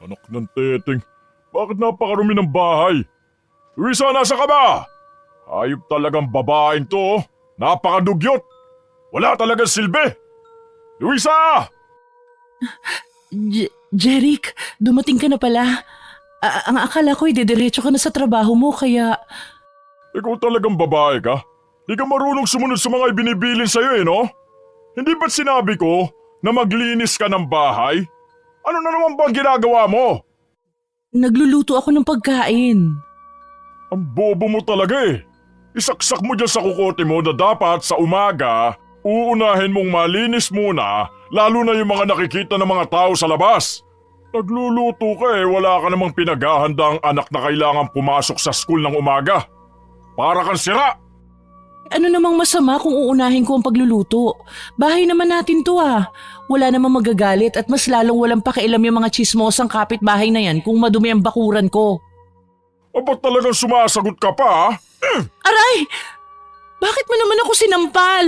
Anak ng teteng, bakit napakarumi ng bahay? Luisa, nasa ka ba? Hayop talagang babaeng to, oh. Napakadugyot. Wala talagang silbi. Luisa! Jeric, dumating ka na pala. Ang akala ko didiretso ka na sa trabaho mo kaya... Ikaw talagang babae ka? Di ka marunong sumunod sa mga ibinibilin sa'yo no? Hindi ba't sinabi ko na maglinis ka ng bahay? Ano na naman ba ang ginagawa mo? Nagluluto ako ng pagkain. Ang bobo mo talaga eh. Isaksak mo dyan sa kukote mo na dapat sa umaga, uunahin mong malinis muna, lalo na yung mga nakikita ng mga tao sa labas. Nagluluto ka eh, wala ka namang pinaghahandang anak na kailangan pumasok sa school ng umaga. Para kang sira! Ano namang masama kung uunahin ko ang pagluluto? Bahay naman natin to ah. Wala namang magagalit at mas lalong walang pakialam yung mga chismosang kapitbahay na yan kung madumi ang bakuran ko. Ba't talagang sumasagot ka pa? Aray! Bakit mo naman ako sinampal?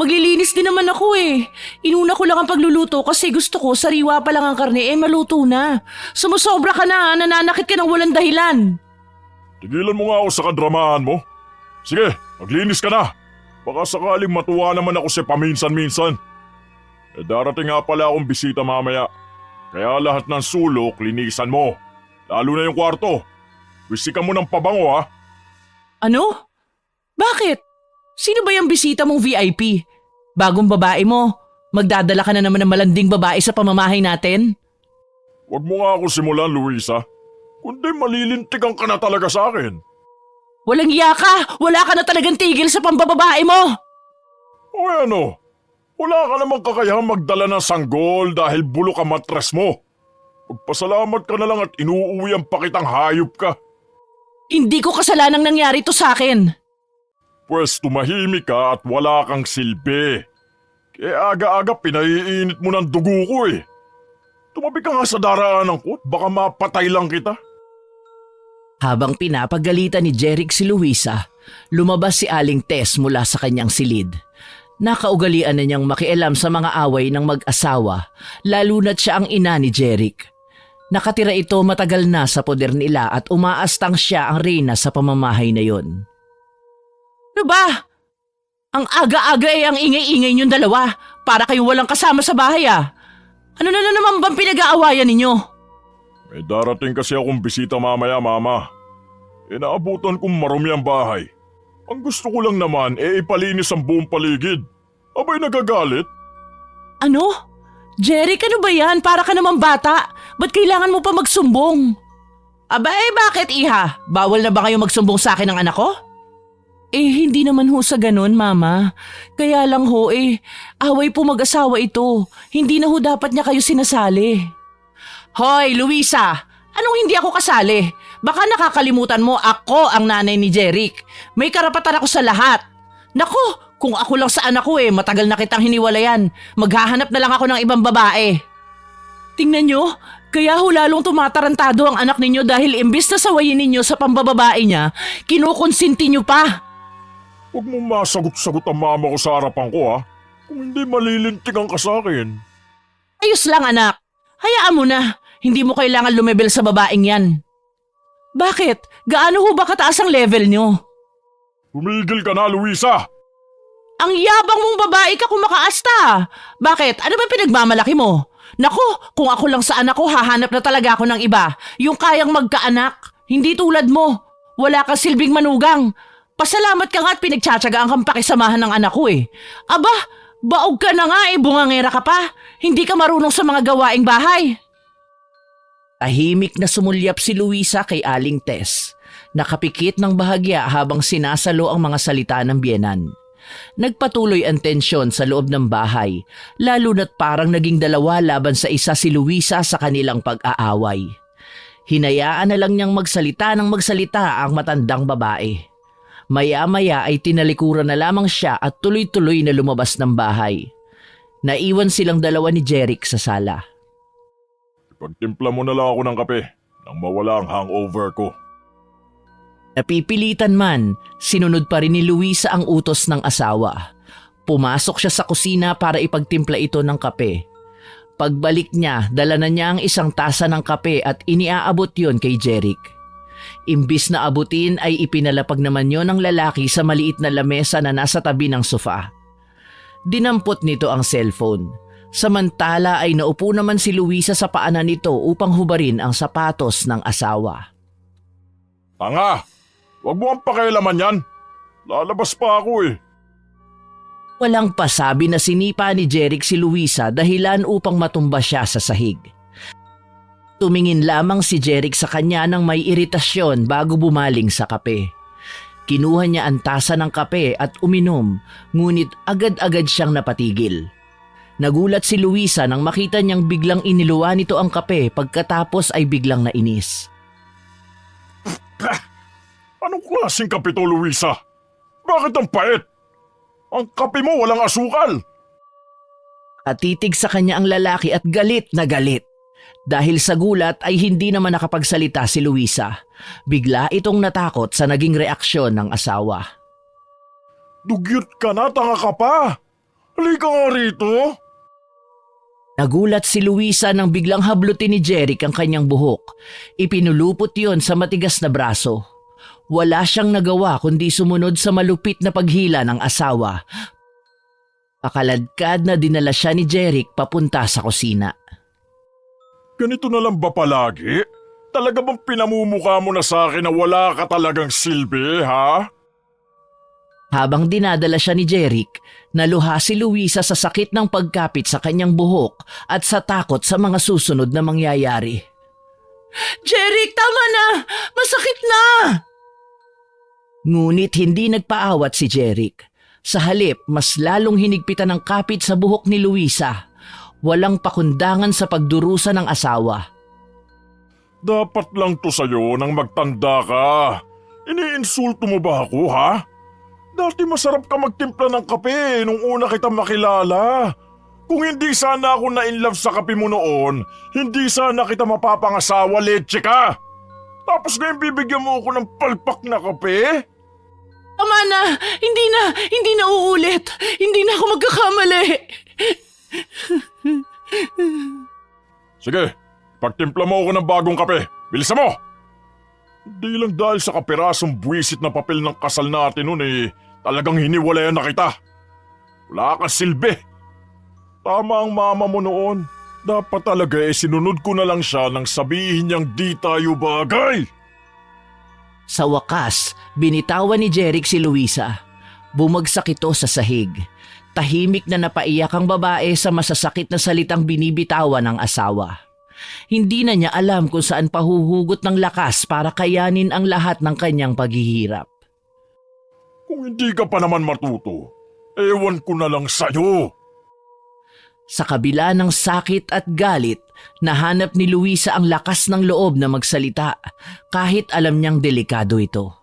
Maglilinis din naman ako eh. Inuna ko lang ang pagluluto kasi gusto ko sariwa pa lang ang karne maluto na. Sumusobra ka na, nananakit ka ng walang dahilan. Tigilan mo nga ako sa kadramahan mo. Sige, maglinis ka na. Baka sakaling matuwa naman ako sa paminsan-minsan. Darating nga pala akong bisita mamaya. Kaya lahat ng sulok linisan mo. Lalo na yung kwarto. Wisikan mo ng pabango ha. Ano? Bakit? Sino ba yung bisita mong VIP? Bagong babae mo? Magdadala ka na naman ng malanding babae sa pamamahay natin? Huwag mo nga ako simulan, Luisa. Kundi malilintigan ka na talaga sa akin. Walang iya ka! Wala ka na talagang tigil sa pambababae mo! O ano? Wala ka namang kakayahang magdala ng sanggol dahil bulok ang matres mo. Magpasalamat ka na lang at inuuwian pa kitang hayop ka. Hindi ko kasalanang nangyari to sa akin. Pwes tumahimik ka at wala kang silbi. Kaya aga-aga pinaiinit mo ng dugo ko eh. Tumabi ka nga sa daraanan ko at baka mapatay lang kita. Habang pinapagalitan ni Jeric si Luisa, lumabas si Aling Tess mula sa kanyang silid. Nakaugalian na niyang makialam sa mga away ng mag-asawa, lalo na't siya ang ina ni Jeric. Nakatira ito matagal na sa poder nila at umaastang siya ang reyna sa pamamahay na yon. Ano ba? Ang aga-aga ang ingay-ingay niyong dalawa. Para kayong walang kasama sa bahay ah. Ano na naman bang pinag-aawayan ninyo? May darating kasi akong bisita mamaya, Mama. Inaabutan kong marumi ang bahay. Ang gusto ko lang naman ipalinis ang buong paligid. Abay nagagalit? Ano? Jeric, ano ba yan? Para ka naman bata. Ba't kailangan mo pa magsumbong? Abay, bakit iha? Bawal na ba kayo magsumbong sa akin ng anak ko? Hindi naman ho sa ganun, Mama. Kaya lang ho away po mag-asawa ito. Hindi na ho dapat niya kayo sinasali. Hoy, Luisa! Anong hindi ako kasali? Baka nakakalimutan mo ako ang nanay ni Jeric. May karapatan ako sa lahat. Naku! Kung ako lang sa anak ko matagal na kitang hiniwalayan. Maghahanap na lang ako ng ibang babae. Tingnan nyo, kaya ho lalong tumatarantado ang anak ninyo dahil imbis na sawayin ninyo sa pambababae niya, kinukonsinti nyo pa. Huwag mong masagot-sagot ang mama ko sa harapan ko ha. Kung hindi malilintigan ka sa akin. Ayos lang anak, hayaan mo na. Hindi mo kailangan lumebel sa babaeng yan. Bakit? Gaano ho ba kataas ang level nyo? Humigil ka na, Luisa! Ang yabang mong babae ka kung makaasta. Bakit? Ano ba pinagmamalaki mo? Naku, kung ako lang sa anak ko, hahanap na talaga ako ng iba. Yung kayang magkaanak. Hindi tulad mo. Wala kang silbing manugang. Pasalamat ka nga at pinagtsatsagaan kang pakisamahan ng anak ko Aba, baog ka na nga bungangera ka pa. Hindi ka marunong sa mga gawaing bahay. Tahimik na sumulyap si Luisa kay Aling Tess. Nakapikit ng bahagya habang sinasalo ang mga salita ng biyenan. Nagpatuloy ang tensyon sa loob ng bahay, lalo na't parang naging dalawa laban sa isa si Luisa sa kanilang pag-aaway. Hinayaan na lang niyang magsalita ng magsalita ang matandang babae. Maya-maya ay tinalikuran na lamang siya at tuloy-tuloy na lumabas ng bahay. Naiwan silang dalawa ni Jeric sa sala. Ipagtimpla mo na lang ako ng kape nang mawala ang hangover ko. Napipilitan man, sinunod pa rin ni Luisa ang utos ng asawa. Pumasok siya sa kusina para ipagtimpla ito ng kape. Pagbalik niya, dala na niya ang isang tasa ng kape at iniaabot yon kay Jeric. Imbis na abutin ay ipinalapag naman yon ng lalaki sa maliit na lamesa na nasa tabi ng sofa. Dinampot nito ang cellphone. Samantala ay naupo naman si Luisa sa paanan nito upang hubarin ang sapatos ng asawa. Tanga! Huwag mo ang pakialaman yan. Lalabas pa ako eh. Walang pasabi na sinipa ni Jeric si Luisa dahilan upang matumba siya sa sahig. Tumingin lamang si Jeric sa kanya ng may iritasyon bago bumaling sa kape. Kinuha niya ang tasa ng kape at uminom, ngunit agad-agad siyang napatigil. Nagulat si Luisa nang makita niyang biglang iniluwa nito ang kape pagkatapos ay biglang nainis. Anong klaseng kape to, Luisa? Bakit ang pait? Ang kape mo walang asukal. Atitig sa kanya ang lalaki at galit na galit. Dahil sa gulat ay hindi naman nakapagsalita si Luisa. Bigla itong natakot sa naging reaksyon ng asawa. Dugyot ka na, tanga ka pa. Halika nga rito. Nagulat si Luisa nang biglang hablutin ni Jeric ang kanyang buhok. Ipinulupot yon sa matigas na braso. Wala siyang nagawa kundi sumunod sa malupit na paghila ng asawa. Pakaladkad na dinala siya ni Jeric papunta sa kusina. Ganito na lang ba palagi? Talaga bang pinamumukha mo na sa akin na wala ka talagang silbi, ha? Habang dinadala siya ni Jeric, naluha si Luisa sa sakit ng pagkapit sa kanyang buhok at sa takot sa mga susunod na mangyayari. Jeric, tama na! Masakit na! Ngunit hindi nagpaawat si Jeric. Sa halip, mas lalong hinigpitan ng kapit sa buhok ni Luisa. Walang pakundangan sa pagdurusa ng asawa. Dapat lang to sa'yo nang magtanda ka. Iniinsulto mo ba ako, ha? Dati masarap ka magtimpla ng kape nung una kita makilala. Kung hindi sana ako na-inlove sa kape mo noon, hindi sana kita mapapangasawa, leche ka. Tapos ngayon bibigyan mo ako ng palpak na kape? Tama na! Hindi na uulit! Hindi na ako magkakamali! Sige, pagtimpla mo ako ng bagong kape. Bilisan mo! Hindi lang dahil sa kapirasong buwisit na papel ng kasal natin noon eh, talagang hiniwalayan na kita. Wala kang silbi. Tama ang mama mo noon. Dapat talaga sinunod ko na lang siya nang sabihin niyang di tayo bagay. Sa wakas, binitawan ni Jeric si Luisa. Bumagsak ito sa sahig. Tahimik na napaiyak ang babae sa masasakit na salitang binibitawan ng asawa. Hindi na niya alam kung saan pahuhugot ng lakas para kayanin ang lahat ng kanyang paghihirap. Kung hindi ka pa naman matuto, ewan ko na lang sa'yo. Sa kabila ng sakit at galit, nahanap ni Luisa ang lakas ng loob na magsalita kahit alam niyang delikado ito.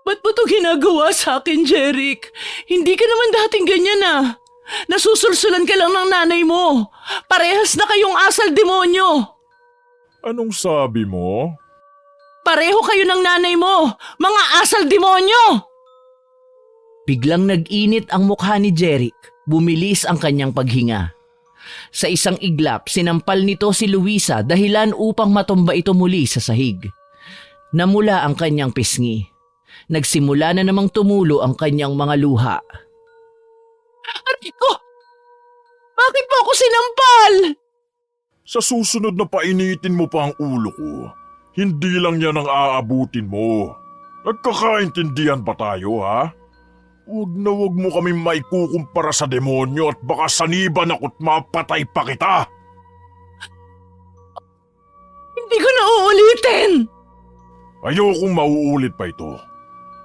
Ba't mo ito ginagawa sa akin, Jeric? Hindi ka naman dating ganyan ah. Nasusulsulan ka lang ng nanay mo. Parehas na kayong asal demonyo. Anong sabi mo? Pareho kayo ng nanay mo, mga asal demonyo! Biglang nag-init ang mukha ni Jeric. Bumilis ang kanyang paghinga. Sa isang iglap, sinampal nito si Luisa dahilan upang matumba ito muli sa sahig. Namula ang kanyang pisngi. Nagsimula na namang tumulo ang kanyang mga luha. Aray ko! Bakit mo ako sinampal? Sa susunod na painitin mo pa ang ulo ko, hindi lang yan ang aabutin mo. Nagkakaintindihan ba tayo, ha? Huwag mo kami maikukumpara sa demonyo at baka saniban ako't mapatay pa kita. Hindi ko na uulitin! Ayokong mauulit pa ito.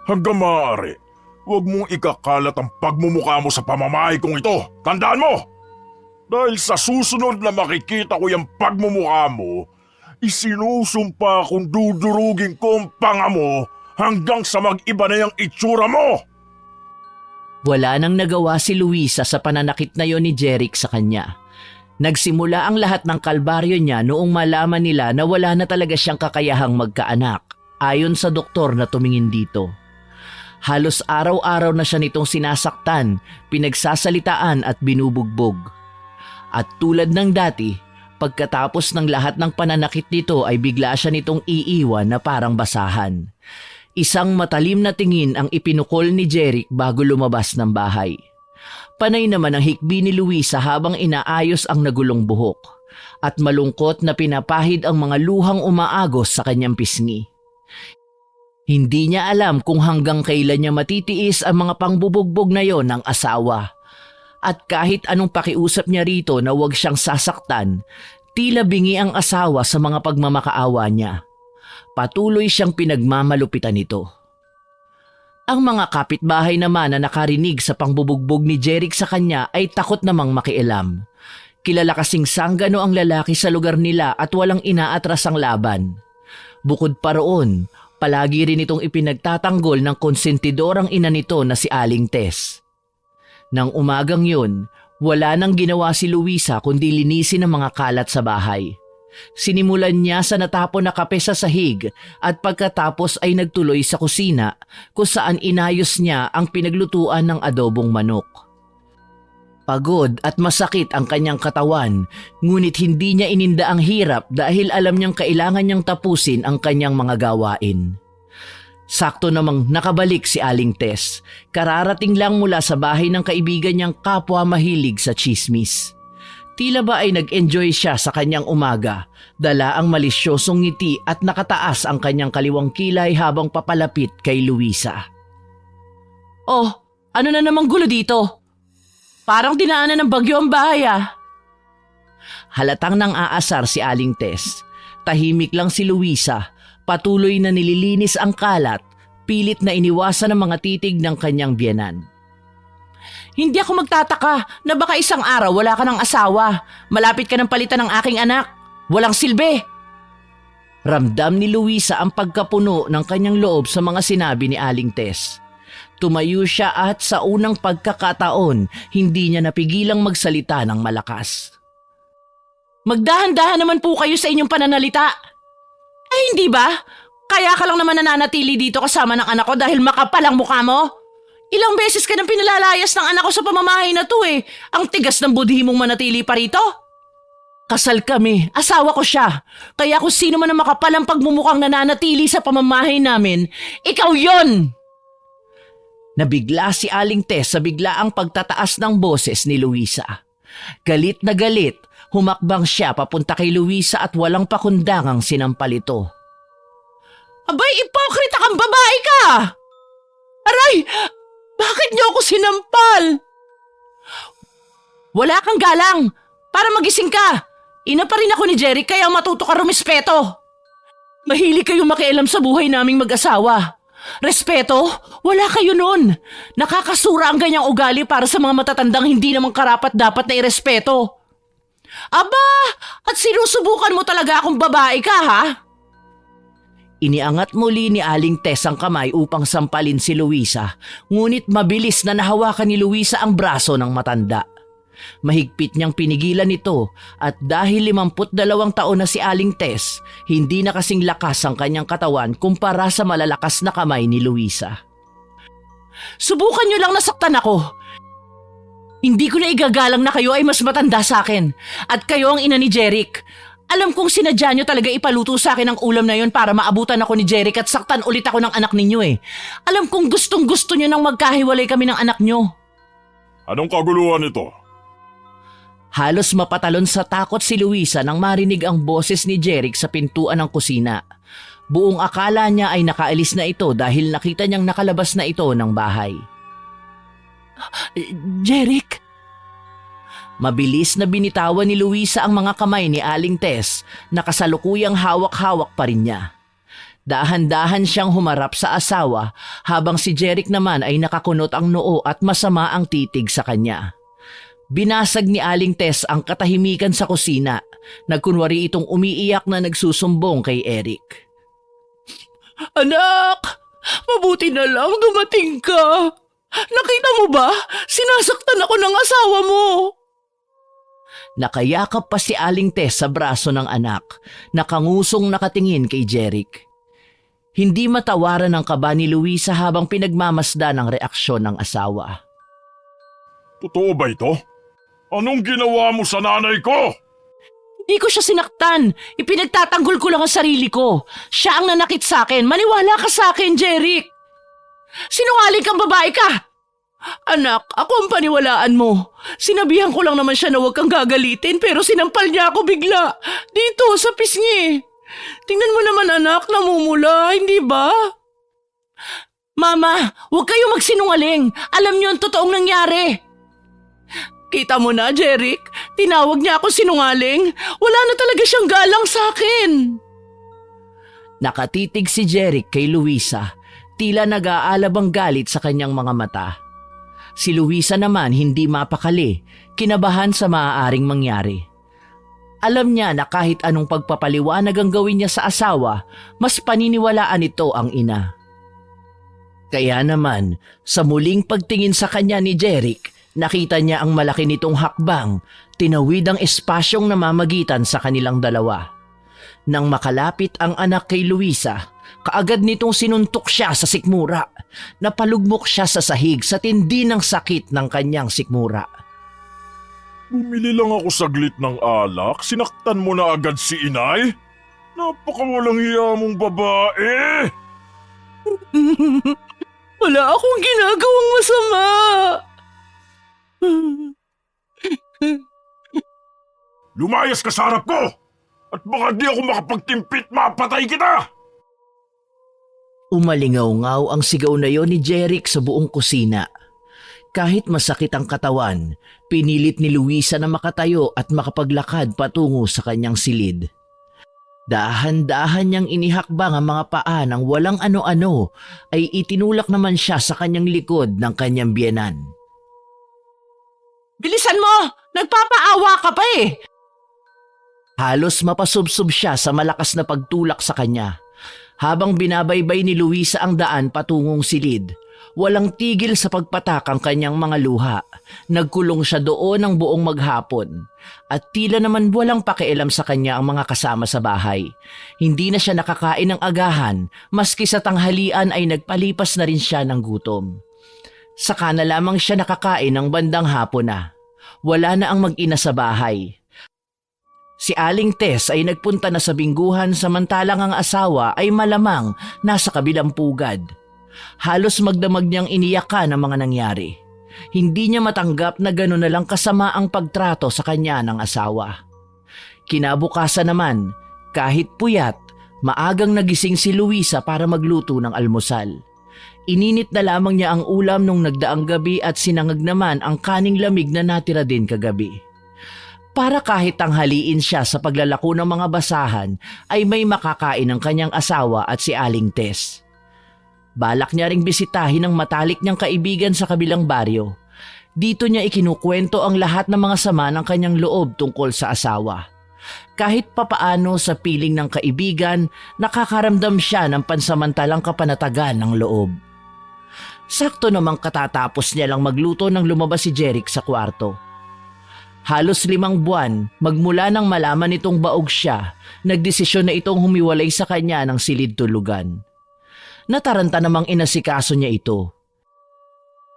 Hanggang maaari, huwag mong ikakalat ang pagmumukha mo sa pamamahay kong ito. Tandaan mo! Dahil sa susunod na makikita ko yung pagmumukha mo, isinusumpa kung dudurugin ko ang panga mo hanggang sa mag-iba na yung itsura mo! Wala nang nagawa si Luisa sa pananakit na yon ni Jeric sa kanya. Nagsimula ang lahat ng kalbaryo niya noong malaman nila na wala na talaga siyang kakayahang magkaanak, ayon sa doktor na tumingin dito. Halos araw-araw na siya nitong sinasaktan, pinagsasalitaan at binubugbog. At tulad ng dati, pagkatapos ng lahat ng pananakit nito ay bigla siya nitong iiwan na parang basahan. Isang matalim na tingin ang ipinukol ni Jeric bago lumabas ng bahay. Panay naman ang hikbi ni Luisa habang inaayos ang nagulong buhok at malungkot na pinapahid ang mga luhang umaagos sa kanyang pisngi. Hindi niya alam kung hanggang kailan niya matitiis ang mga pangbubugbog na yon ng asawa. At kahit anong pakiusap niya rito na huwag siyang sasaktan, tila bingi ang asawa sa mga pagmamakaawa niya. Patuloy siyang pinagmamalupitan nito. Ang mga kapitbahay naman na nakarinig sa pangbubugbog ni Jeric sa kanya ay takot namang makialam. Kilala kasing sanggano ang lalaki sa lugar nila at walang inaatras ang laban. Bukod pa roon, palagi rin itong ipinagtatanggol ng konsentidorang ina nito na si Aling Tess. Nang umagang yun, wala nang ginawa si Luisa kundi linisin ang mga kalat sa bahay. Sinimulan niya sa natapon na kape sa sahig at pagkatapos ay nagtuloy sa kusina kung saan inayos niya ang pinaglutuan ng adobong manok. Pagod at masakit ang kanyang katawan, ngunit hindi niya ininda ang hirap dahil alam niyang kailangan niyang tapusin ang kanyang mga gawain. Sakto namang nakabalik si Aling Tess, kararating lang mula sa bahay ng kaibigan niyang kapwa mahilig sa tsismis. Tila ba ay nag-enjoy siya sa kanyang umaga, dala ang malisyosong ngiti at nakataas ang kanyang kaliwang kilay habang papalapit kay Luisa. Oh, ano na namang gulo dito? Parang dinaanan ng bagyo ang bahay ah. Halatang nang aasar si Aling Tess. Tahimik lang si Luisa, patuloy na nililinis ang kalat, pilit na iniwasan ang mga titig ng kanyang biyenan. Hindi ako magtataka na baka isang araw wala ka ng asawa. Malapit ka ng palitan ng aking anak. Walang silbi. Ramdam ni Luisa ang pagkapuno ng kanyang loob sa mga sinabi ni Aling Tess. Tumayo siya at sa unang pagkakataon, hindi niya napigilang magsalita ng malakas. Magdahan-dahan naman po kayo sa inyong pananalita. Ay hindi ba? Kaya ka lang naman nananatili dito kasama ng anak ko dahil makapal ang mukha mo? Ilang beses ka nang pinalalayas ng anak ko sa pamamahay na to eh. Ang tigas ng budhi mong manatili pa rito. Kasal kami, asawa ko siya. Kaya kung sino man ang makapal ang pagmumukhang nananatili sa pamamahay namin, ikaw yon! Nabigla si Aling Tess sa biglaang pagtataas ng boses ni Luisa. Galit na galit, humakbang siya papunta kay Luisa at walang pakundangang sinampal ito. Abay, ipokrita kang babae ka! Aray! Bakit niyo ako sinampal? Wala kang galang! Para magising ka! Ina pa rin ako ni Jeric kaya matuto ka rumispeto. Mahilig kayong makialam sa buhay naming mag-asawa. Respeto? Wala kayo nun. Nakakasura ang ganyang ugali para sa mga matatandang hindi naman karapat dapat na irespeto. Aba, at sinusubukan mo talaga akong babae ka ha? Iniangat muli ni Aling Tess ang kamay upang sampalin si Luisa, ngunit mabilis na nahawakan ni Luisa ang braso ng matanda. Mahigpit niyang pinigilan ito at dahil 52 taon na si Aling Tess, hindi na kasing lakas ang kanyang katawan kumpara sa malalakas na kamay ni Luisa. Subukan niyo lang nasaktan ako. Hindi ko na igagalang na kayo ay mas matanda sa akin at kayo ang ina ni Jeric. Alam kong sinadya niyo talaga ipaluto sa akin ang ulam na yon para maabutan ako ni Jeric at saktan ulit ako ng anak ninyo eh. Alam kong gustong gusto niyo nang magkahiwalay kami ng anak niyo. Anong kaguluhan ito? Halos mapatalon sa takot si Luisa nang marinig ang boses ni Jeric sa pintuan ng kusina. Buong akala niya ay nakaalis na ito dahil nakita niyang nakalabas na ito ng bahay. Jeric? Mabilis na binitawan ni Luisa ang mga kamay ni Aling Tess na kasalukuyang hawak-hawak pa rin niya. Dahan-dahan siyang humarap sa asawa habang si Jeric naman ay nakakunot ang noo at masama ang titig sa kanya. Binasag ni Aling Tess ang katahimikan sa kusina. Nagkunwari itong umiiyak na nagsusumbong kay Eric. Anak! Mabuti na lang dumating ka! Nakita mo ba? Sinasaktan ako ng asawa mo! Nakayakap pa si Aling Tess sa braso ng anak, nakangusong nakatingin kay Jeric. Hindi matawaran ang kaba ni Luisa habang pinagmamasdan ang reaksyon ng asawa. Totoo ba ito? Anong ginawa mo sa nanay ko? Hindi ko siya sinaktan. Ipinagtatanggol ko lang ang sarili ko. Siya ang nanakit sa akin. Maniwala ka sa akin, Jeric. Sinungaling kang babae ka. Anak, ako ang paniwalaan mo. Sinabihan ko lang naman siya na huwag kang gagalitin pero sinampal niya ako bigla. Dito, sa pisngi. Tingnan mo naman anak, namumula, hindi ba? Mama, huwag kayong magsinungaling. Alam niyo ang totoong nangyari. Kita mo na, Jeric. Tinawag niya ako sinungaling. Wala na talaga siyang galang sa akin. Nakatitig si Jeric kay Luisa. Tila nag-aalabang galit sa kanyang mga mata. Si Luisa naman hindi mapakali, kinabahan sa maaaring mangyari. Alam niya na kahit anong pagpapaliwanag ang gawin niya sa asawa, mas paniniwalaan ito ang ina. Kaya naman, sa muling pagtingin sa kanya ni Jeric, nakita niya ang malaki nitong hakbang, tinawid ang espasyong namamagitan sa kanilang dalawa. Nang makalapit ang anak kay Luisa, kaagad nitong sinuntok siya sa sikmura. Napalugmok siya sa sahig sa tindi ng sakit ng kanyang sikmura. Bumili lang ako saglit ng alak, sinaktan mo na agad si inay? Napakawalang hiya mong babae! Wala akong ginagawang masama. Lumayas ka sa harap ko! At baka di ako makapagtimpit, mapatay kita! Umalingaw-ngaw ang sigaw na yon ni Jeric sa buong kusina. Kahit masakit ang katawan, pinilit ni Luisa na makatayo at makapaglakad patungo sa kanyang silid. Dahan-dahan niyang inihakbang ang mga paa ng walang ano-ano ay itinulak naman siya sa kanyang likod ng kanyang biyenan. Bilisan mo! Nagpapaawa ka pa eh! Halos mapasubsob siya sa malakas na pagtulak sa kanya. Habang binabaybay ni Luisa ang daan patungong silid, walang tigil sa pagpatak ang kanyang mga luha. Nagkulong siya doon ng buong maghapon. At tila naman walang pakialam sa kanya ang mga kasama sa bahay. Hindi na siya nakakain ng agahan, maski sa tanghalian ay nagpalipas na rin siya ng gutom. Saka na lamang siya nakakain ng bandang hapon na. Wala na ang mag-ina sa bahay. Si Aling Tess ay nagpunta na sa bingguhan samantalang ang asawa ay malamang nasa kabilang pugad. Halos magdamag niyang iniyakan ang mga nangyari. Hindi niya matanggap na gano'n na lang kasama ang pagtrato sa kanya ng asawa. Kinabukasan naman, kahit puyat, maagang nagising si Luisa para magluto ng almusal. Ininit na lamang niya ang ulam nung nagdaang gabi at sinangag naman ang kaning lamig na natira din kagabi. Para kahit tanghaliin siya sa paglalako ng mga basahan ay may makakain ng kanyang asawa at si Aling Tess. Balak niya ring bisitahin ang matalik niyang kaibigan sa kabilang baryo. Dito niya ikinukwento ang lahat ng mga sama ng kanyang loob tungkol sa asawa. Kahit papaano sa piling ng kaibigan, nakakaramdam siya ng pansamantalang kapanatagan ng loob. Sakto namang katatapos niya lang magluto nang lumabas si Jeric sa kwarto. Halos 5 buwan, magmula nang malaman nitong baog siya, nagdesisyon na itong humiwalay sa kanya ng silid tulugan. Nataranta namang inasikaso niya ito.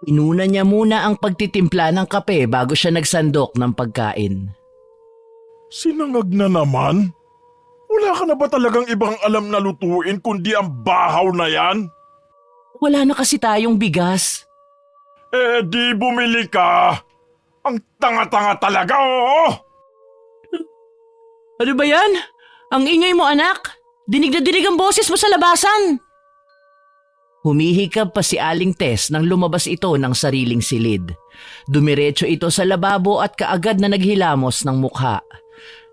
Inuna niya muna ang pagtitimpla ng kape bago siya nagsandok ng pagkain. Sinangag na naman? Wala ka na ba talagang ibang alam na lutuin kundi ang bahaw na yan? Wala na kasi tayong bigas. Eh di bumili ka! Ang tanga-tanga talaga, oo! Ano ba yan? Ang ingay mo anak. Dinig na dinig ang boses mo sa labasan. Humihikab pa si Aling Tess nang lumabas ito ng sariling silid. Dumiretso ito sa lababo at kaagad na naghilamos ng mukha.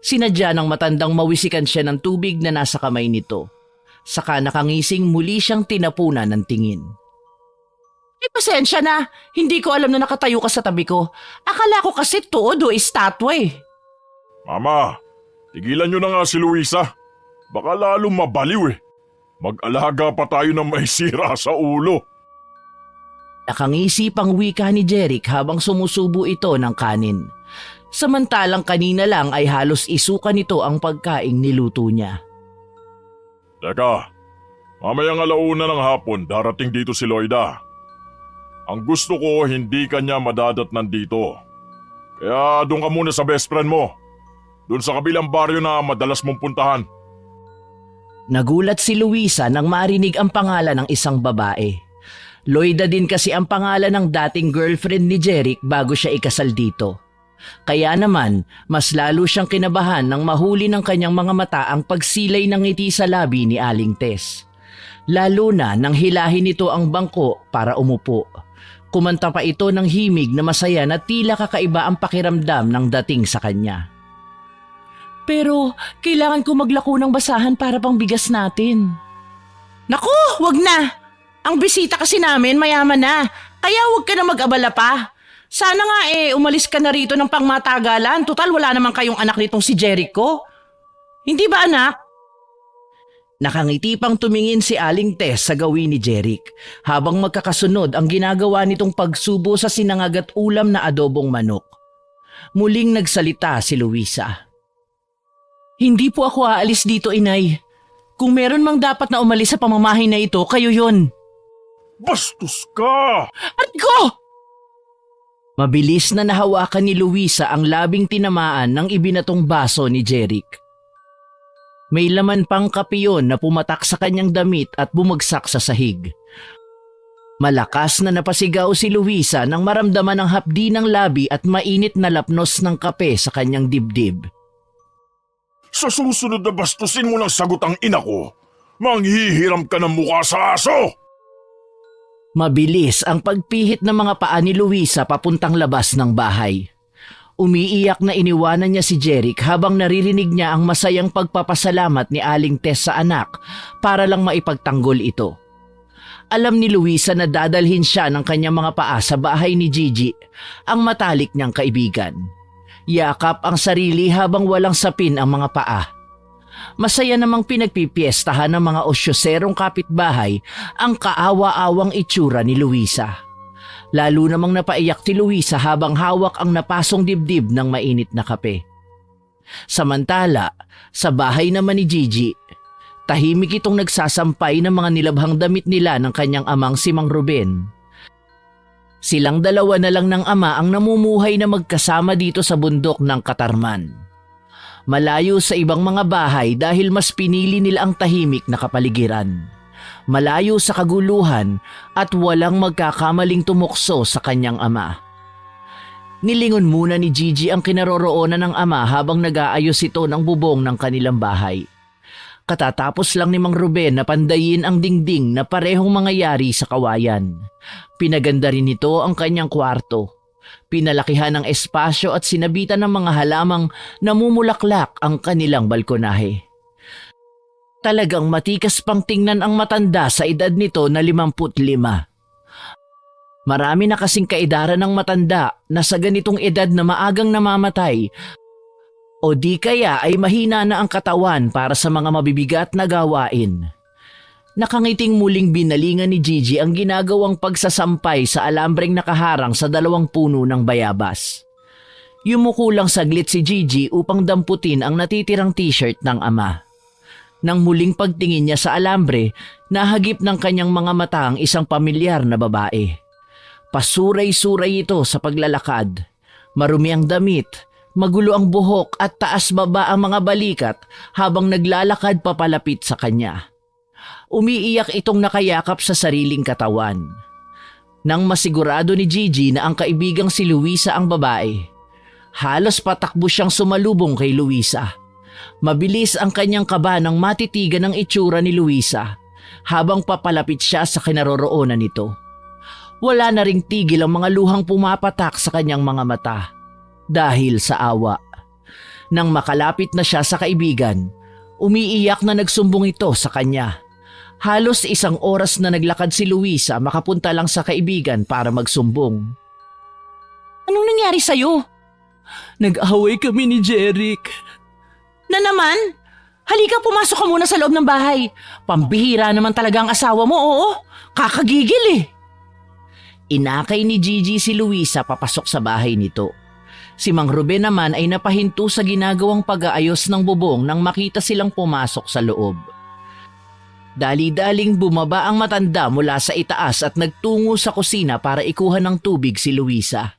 Sinadya ng matandang mawisikan siya ng tubig na nasa kamay nito. Saka nakangising muli siyang tinapunan ng tingin. Pasensya na, hindi ko alam na nakatayo ka sa tabi ko. Akala ko kasi tuod o estatwa eh. Mama, tigilan niyo na nga si Luisa. Baka lalong mabaliw eh. Mag-alaga pa tayo ng may sira sa ulo. Nakangisi pang wika ni Jeric habang sumusubo ito ng kanin. Samantalang kanina lang ay halos isuka nito ang pagkaing niluto niya. Teka, mamayang 1:00 ng hapon darating dito si Loida. Ang gusto ko hindi kanya madadatnan dito. Kaya doon ka muna sa best friend mo. Doon sa kabilang baryo na madalas mong puntahan. Nagulat si Luisa nang marinig ang pangalan ng isang babae. Loida din kasi ang pangalan ng dating girlfriend ni Jeric bago siya ikasal dito. Kaya naman, mas lalo siyang kinabahan nang mahuli ng kanyang mga mata ang pagsilay ng ngiti sa labi ni Aling Tess. Lalo na nang hilahin nito ang bangko para umupo. Kumanta pa ito ng himig na masaya na tila kakaiba ang pakiramdam ng dating sa kanya. Pero kailangan ko maglako ng basahan para pang bigas natin. Naku, wag na! Ang bisita kasi namin mayaman na, kaya wag ka na mag-abala pa. Sana nga umalis ka na rito ng pangmatagalan. Total wala naman kayong anak nitong si Jericho. Hindi ba anak? Nakangiti pang tumingin si Aling Tess sa gawin ni Jeric habang magkakasunod ang ginagawa nitong pagsubo sa sinangag at ulam na adobong manok. Muling nagsalita si Luisa. Hindi po ako aalis dito, inay. Kung meron mang dapat na umalis sa pamamahay na ito, kayo yon. Bastos ka! Ko! Mabilis na nahawakan ni Luisa ang labing tinamaan ng ibinatong baso ni Jeric. May laman pang kapiyon na pumatak sa kanyang damit at bumagsak sa sahig. Malakas na napasigaw si Luisa nang maramdaman ang hapdi ng labi at mainit na lapnos ng kape sa kanyang dibdib. Sa susunod na bastusin mo ng sagot ang ina ko, manghihiram ka ng mukha sa aso! Mabilis ang pagpihit ng mga paa ni Luisa papuntang labas ng bahay. Umiiyak na iniwanan niya si Jeric habang naririnig niya ang masayang pagpapasalamat ni Aling Tess sa anak para lang maipagtanggol ito. Alam ni Luisa na dadalhin siya ng kanyang mga paa sa bahay ni Gigi, ang matalik niyang kaibigan. Yakap ang sarili habang walang sapin ang mga paa. Masaya namang pinagpipiestahan ng mga osyoserong kapitbahay ang kaawa-awang itsura ni Luisa. Lalo namang napaiyak si Luisa habang hawak ang napasong dibdib ng mainit na kape. Samantala, sa bahay naman ni Gigi, tahimik itong nagsasampay ng mga nilabhang damit nila ng kanyang amang si Mang Ruben. Silang dalawa na lang ng ama ang namumuhay na magkasama dito sa bundok ng Katarman. Malayo sa ibang mga bahay dahil mas pinili nila ang tahimik na kapaligiran. Malayo sa kaguluhan at walang magkakamaling tumukso sa kanyang ama. Nilingon muna ni Gigi ang kinaroroonan ng ama habang nag-aayos ito ng bubong ng kanilang bahay. Katatapos lang ni Mang Ruben na pandayin ang dingding na parehong mga yari sa kawayan. Pinaganda rin nito ang kanyang kwarto. Pinalakihan ng espasyo at sinabitan ng mga halamang namumulaklak ang kanilang balkonahe. Talagang matikas pang tingnan ang matanda sa edad nito na 55. Marami na kasing kaedaran ng matanda na sa ganitong edad na maagang namamatay o di kaya ay mahina na ang katawan para sa mga mabibigat na gawain. Nakangiting muling binalingan ni Gigi ang ginagawang pagsasampay sa alambreng nakaharang sa 2 puno ng bayabas. Yumuko lang saglit si Gigi upang damputin ang natitirang t-shirt ng ama. Nang muling pagtingin niya sa alambre, nahagip ng kanyang mga mata ang isang pamilyar na babae. Pasuray-suray ito sa paglalakad. Marumi ang damit, magulo ang buhok at taas-baba ang mga balikat habang naglalakad papalapit sa kanya. Umiiyak itong nakayakap sa sariling katawan. Nang masigurado ni Gigi na ang kaibigang si Luisa ang babae, halos patakbo siyang sumalubong kay Luisa. Mabilis ang kanyang kaba nang matitigan ang itsura ni Luisa habang papalapit siya sa kinaroroonan nito. Wala na ring tigil ang mga luhang pumapatak sa kanyang mga mata dahil sa awa. Nang makalapit na siya sa kaibigan, umiiyak na nagsumbong ito sa kanya. Halos 1 oras na naglakad si Luisa makapunta lang sa kaibigan para magsumbong. Anong nangyari sa'yo? Nag-away kami ni Jeric. Na naman? Halika, pumasok ka muna sa loob ng bahay. Pambihira naman talaga ang asawa mo, oo. Kakagigil eh. Inakay ni Gigi si Luisa papasok sa bahay nito. Si Mang Ruben naman ay napahinto sa ginagawang pag-aayos ng bubong nang makita silang pumasok sa loob. Dali-daling bumaba ang matanda mula sa itaas at nagtungo sa kusina para ikuha ng tubig si Luisa.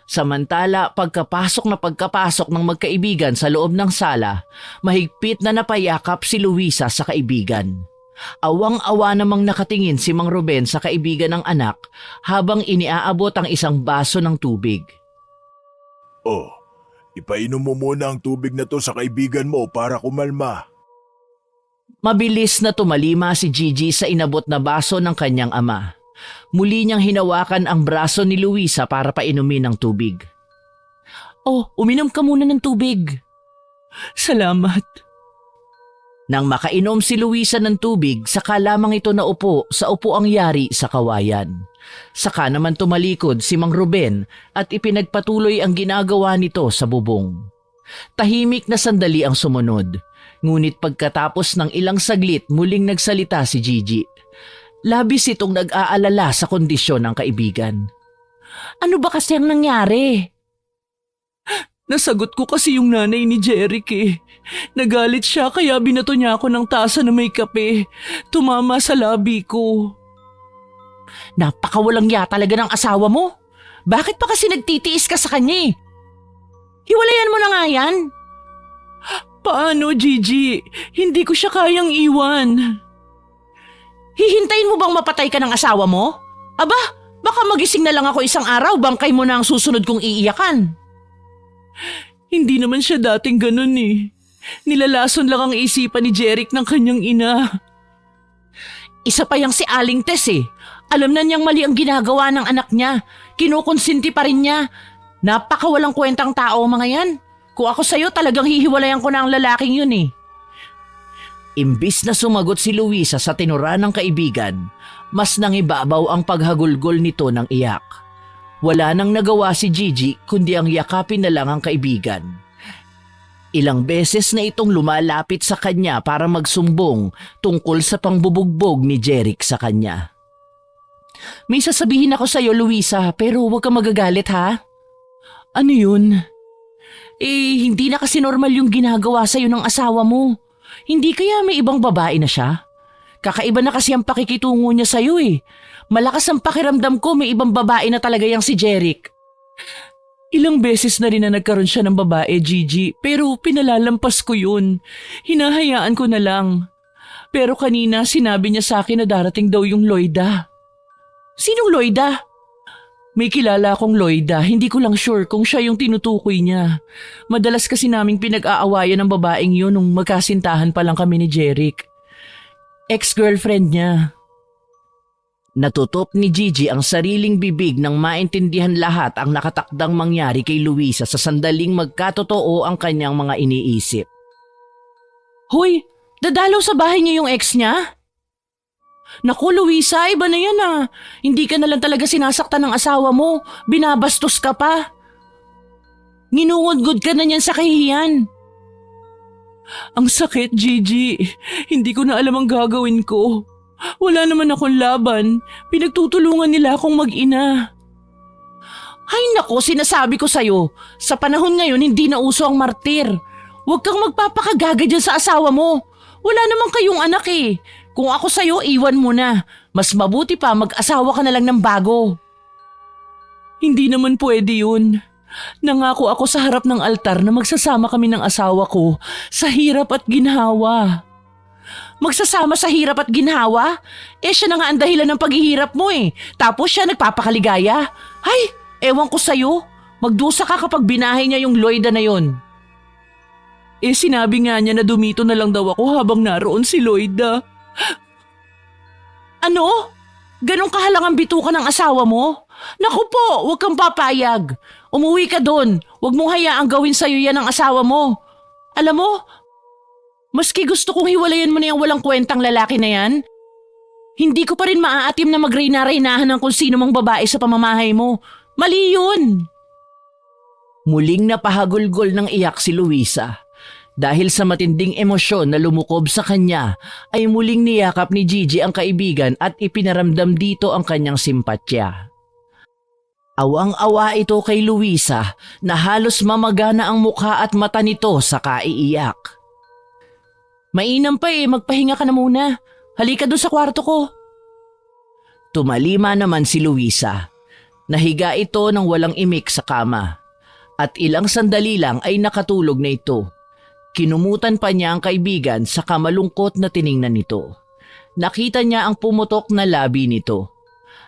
Samantala, pagkapasok ng magkaibigan sa loob ng sala, mahigpit na napayakap si Luisa sa kaibigan. Awang-awa namang nakatingin si Mang Ruben sa kaibigan ng anak habang iniaabot ang isang baso ng tubig. Oh, ipainom mo muna ang tubig na to sa kaibigan mo para kumalma. Mabilis na tumalima si Gigi sa inabot na baso ng kanyang ama. Muli niyang hinawakan ang braso ni Luisa para painumin ng tubig. Oh, uminom ka muna ng tubig. Salamat. Nang makainom si Luisa ng tubig, saka lamang ito naupo sa upuang yari sa kawayan. Saka naman tumalikod si Mang Ruben at ipinagpatuloy ang ginagawa nito sa bubong. Tahimik na sandali ang sumunod, ngunit pagkatapos ng ilang saglit muling nagsalita si Gigi. Labis itong nag-aalala sa kondisyon ng kaibigan. Ano ba kasi ang nangyari? Nasagot ko kasi yung nanay ni Jeric eh. Nagalit siya kaya binato niya ako ng tasa na may kape. Tumama sa labi ko. Napakawalang ya talaga ng asawa mo. Bakit pa kasi nagtitiis ka sa kanya eh? Hiwalayan mo na nga yan. Paano, Gigi? Hindi ko siya kayang iwan. Hihintayin mo bang mapatay ka ng asawa mo? Aba, baka magising na lang ako isang araw, bangkay mo na ang susunod kong iiyakan. Hindi naman siya dating ganun eh. Nilalason lang ang isipan ni Jeric ng kanyang ina. Isa pa yang si Aling Tess eh. Alam na niyang mali ang ginagawa ng anak niya. Kinukonsinti pa rin niya. Napakawalang kwentang tao mga yan. Kung ako sa'yo talagang hihiwalayan ko na ang lalaking yun eh. Imbis na sumagot si Luisa sa tinura ng kaibigan, mas nangibabaw ang paghagulgol nito ng iyak. Wala nang nagawa si Gigi kundi ang yakapin na lang ang kaibigan. Ilang beses na itong lumalapit sa kanya para magsumbong tungkol sa pangbubugbog ni Jeric sa kanya. May sasabihin ako sa'yo, Luisa, pero huwag kang magagalit ha? Ano yun? Hindi na kasi normal yung ginagawa sa'yo ng asawa mo. Hindi kaya may ibang babae na siya? Kakaiba na kasi ang pakikitungo niya sa'yo eh. Malakas ang pakiramdam ko may ibang babae na talaga yang si Jeric. Ilang beses na rin na nagkaroon siya ng babae, Gigi, pero pinalalampas ko yun. Hinahayaan ko na lang. Pero kanina sinabi niya sa akin na darating daw yung Loida. Sinong Loida? May kilala akong Loida, hindi ko lang sure kung siya yung tinutukoy niya. Madalas kasi naming pinag-aawayan ng babaeng yun nung magkasintahan pa lang kami ni Jeric. Ex-girlfriend niya. Natutop ni Gigi ang sariling bibig nang maintindihan lahat ang nakatakdang mangyari kay Luisa sa sandaling magkatotoo ang kanyang mga iniisip. Hoy, dadalaw sa bahay niya yung ex niya? Naku, Luisa, iba na yan ah. Hindi ka na lang talaga sinasaktan ng asawa mo. Binabastos ka pa. Nginungod-good ka na niyan sa kahihiyan. Ang sakit, Gigi. Hindi ko na alam ang gagawin ko. Wala naman akong laban. Pinagtutulungan nila akong mag-ina. Ay nako, sinasabi ko sa'yo. Sa panahon ngayon, hindi na uso ang martir. Huwag kang magpapakagaga dyan sa asawa mo. Wala naman kayong anak eh. Kung ako sa'yo, iwan mo na. Mas mabuti pa mag-asawa ka na lang ng bago. Hindi naman pwede yun. Nangako ako sa harap ng altar na magsasama kami ng asawa ko sa hirap at ginhawa. Magsasama sa hirap at ginhawa? Siya na nga ang dahilan ng paghihirap mo eh. Tapos siya nagpapakaligaya. Ay, ewan ko sa'yo. Magdusa ka kapag binahay niya yung Loida na yon. Sinabi nga niya na dumito na lang daw ako habang naroon si Loida. Ano? Ganong kahalangan bituka ng asawa mo? Naku po, huwag kang papayag. Umuwi ka doon. Huwag mong hayaang gawin sa'yo yan ng asawa mo. Alam mo, maski gusto kong hiwalayan mo na yung walang kwentang lalaki na yan, hindi ko pa rin maaatim na magreyna-reynahan ng kung sino mong babae sa pamamahay mo. Mali yun. Muling napahagulgol ng iyak si Luisa. Dahil sa matinding emosyon na lumukob sa kanya, ay muling niyakap ni Gigi ang kaibigan at ipinaramdam dito ang kanyang simpatya. Awang-awa ito kay Luisa na halos mamagana ang mukha at mata nito sa kaiiyak. Mainam pa magpahinga ka na muna. Halika doon sa kwarto ko. Tumalima naman si Luisa. Nahiga ito ng walang imik sa kama. At ilang sandali lang ay nakatulog na ito. Kinumutan pa niya ang kaibigan sa kamalungkot na tiningnan nito. Nakita niya ang pumutok na labi nito.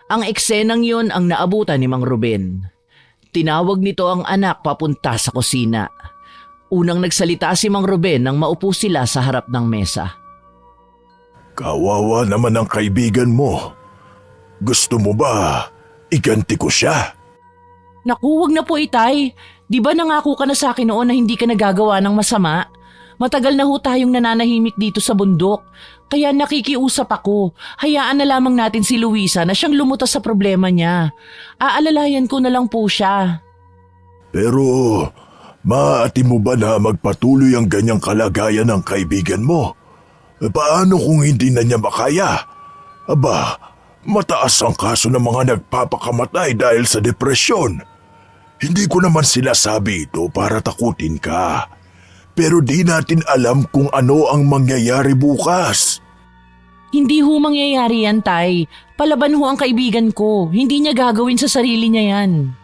Ang eksenang yon ang naabutan ni Mang Ruben. Tinawag nito ang anak papunta sa kusina. Unang nagsalita si Mang Ruben nang maupo sila sa harap ng mesa. Kawawa naman ang kaibigan mo. Gusto mo ba iganti ko siya? Naku, wag na po itay. Di ba nangako ka na sa akin noon na hindi ka nagagawa ng masama? Matagal na ho tayong nananahimik dito sa bundok. Kaya nakikiusap ako. Hayaan na lamang natin si Luisa na siyang lumutas sa problema niya. Aalalayan ko na lang po siya. Pero maaati mo ba na magpatuloy ang ganyang kalagayan ng kaibigan mo? Paano kung hindi na niya makaya? Aba, mataas ang kaso ng mga nagpapakamatay dahil sa depresyon. Hindi ko naman sinasabi ito para takutin ka. Pero di natin alam kung ano ang mangyayari bukas. Hindi ho mangyayari yan, tay. Palaban ho ang kaibigan ko. Hindi niya gagawin sa sarili niya yan.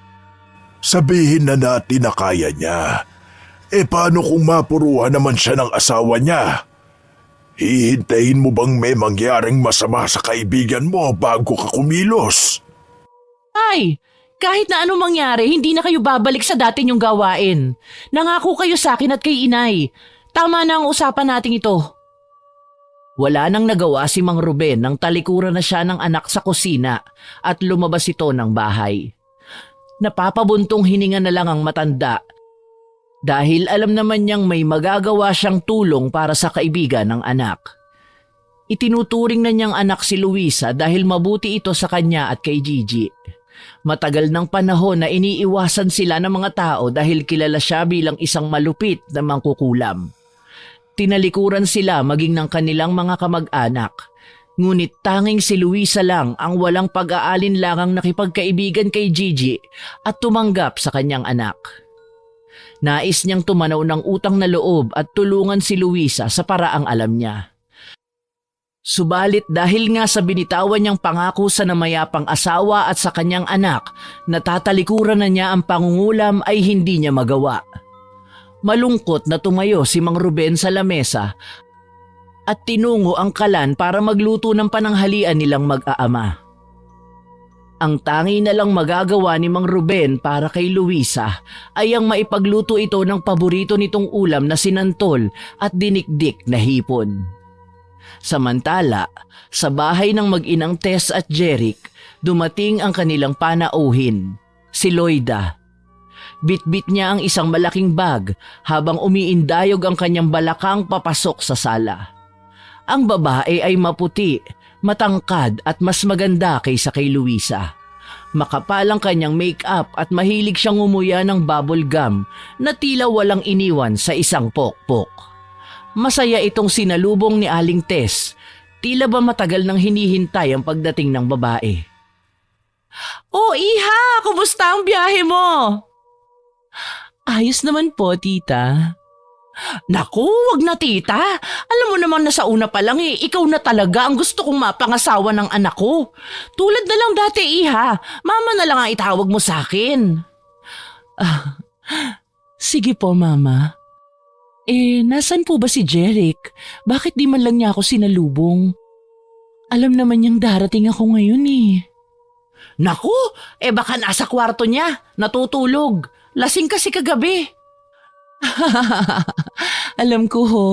Sabihin na natin na kaya niya. Paano kung mapuruhan naman siya ng asawa niya? Hihintayin mo bang may mangyaring masama sa kaibigan mo bago ka kumilos? Ay, kahit na anong mangyari, hindi na kayo babalik sa dati niyong gawain. Nangako kayo sa akin at kay inay. Tama na ang usapan nating ito. Wala nang nagawa si Mang Ruben nang talikuran na siya ng anak sa kusina at lumabas ito ng bahay. Napapabuntong hininga na lang ang matanda dahil alam naman niyang may magagawa siyang tulong para sa kaibigan ng anak. Itinuturing na niyang anak si Luisa dahil mabuti ito sa kanya at kay Gigi. Matagal ng panahon na iniiwasan sila ng mga tao dahil kilala siya bilang isang malupit na mangkukulam. Tinalikuran sila maging ng kanilang mga kamag-anak. Ngunit tanging si Luisa lang ang walang pag-aalinlangang nakipagkaibigan kay Gigi at tumanggap sa kanyang anak. Nais niyang tumanaw ng utang na loob at tulungan si Luisa sa paraang alam niya. Subalit dahil nga sa binitawan niyang pangako sa namayapang asawa at sa kanyang anak, natatalikuran na niya ang pangungulam ay hindi niya magawa. Malungkot na tumayo si Mang Ruben sa lamesa at tinungo ang kalan para magluto ng pananghalian nilang mag-aama. Ang tangi na lang magagawa ni Mang Ruben para kay Luisa ay ang maipagluto ito ng paborito nitong ulam na sinantol at dinikdik na hipon. Samantala, sa bahay ng mag-inang Tess at Jeric, dumating ang kanilang panauhin, si Loida. Bitbit niya ang isang malaking bag habang umiindayog ang kanyang balakang papasok sa sala. Ang babae ay maputi, matangkad at mas maganda kaysa kay Luisa. Makapal ang kanyang make-up at mahilig siyang umuya ng bubble gum na tila walang iniwan sa isang pokpok. Masaya itong sinalubong ni Aling Tess. Tila ba matagal nang hinihintay ang pagdating ng babae. "Oh, Iha! Kumusta ang biyahe mo?" "Ayos naman po, tita." "Naku, wag na tita. Alam mo naman na sa una pa lang ikaw na talaga ang gusto kong mapangasawa ng anak ko. Tulad na lang dati, Iha. Mama na lang ang itawag mo sa akin." "Sige po, mama. Nasan po ba si Jeric? Bakit di man lang niya ako sinalubong? Alam naman niyang darating ako ngayon eh." "Naku, baka nasa kwarto niya, natutulog. Lasing kasi kagabi." "Alam ko ho.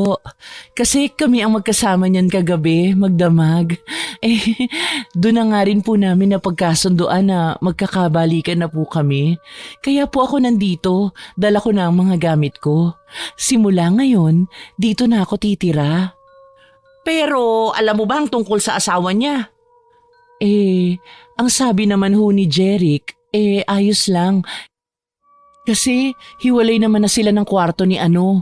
Kasi kami ang magkasama niyan kagabi, magdamag. Doon na nga rin po namin napagkasunduan na magkakabalikan na po kami. Kaya po ako nandito, dala ko na ang mga gamit ko. Simula ngayon, dito na ako titira." "Pero alam mo ba ang tungkol sa asawa niya?" Ang sabi naman ho ni Jeric, ayos lang. Kasi hiwalay naman na sila ng kwarto ni ano.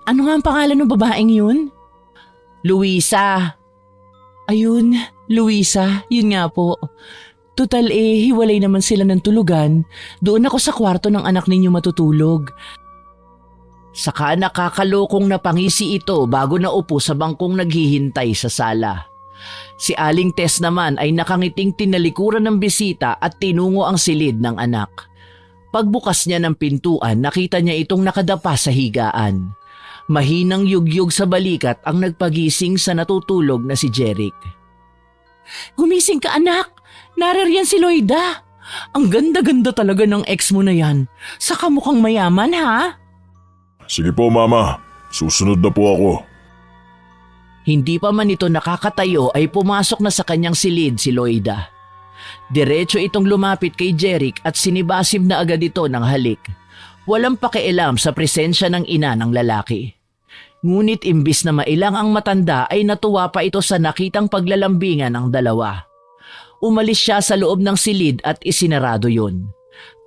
Ano nga ang pangalan ng babaeng yun? "Luisa." "Ayun, Luisa, yun nga po. Total hiwalay naman sila ng tulugan. Doon ako sa kwarto ng anak ninyo matutulog." Saka nakakalokong napangisi ito bago naupo sa bangkong naghihintay sa sala. Si Aling Tess naman ay nakangiting tinalikuran ng bisita at tinungo ang silid ng anak. Pagbukas niya ng pintuan, nakita niya itong nakadapa sa higaan. Mahinang yugyug sa balikat ang nagpagising sa natutulog na si Jeric. Gumising ka anak, naririyan si Loida. Ang ganda-ganda talaga ng ex mo na yan. Saka mukhang mayaman ha? Sige po mama, susunod na po ako. Hindi pa man ito nakakatayo ay pumasok na sa kanyang silid si Loida. Diretso itong lumapit kay Jeric at sinibasib na agad ito ng halik. Walang pakialam sa presensya ng ina ng lalaki. Ngunit imbis na mailang ang matanda ay natuwa pa ito sa nakitang paglalambingan ng dalawa. Umalis siya sa loob ng silid at isinarado yun.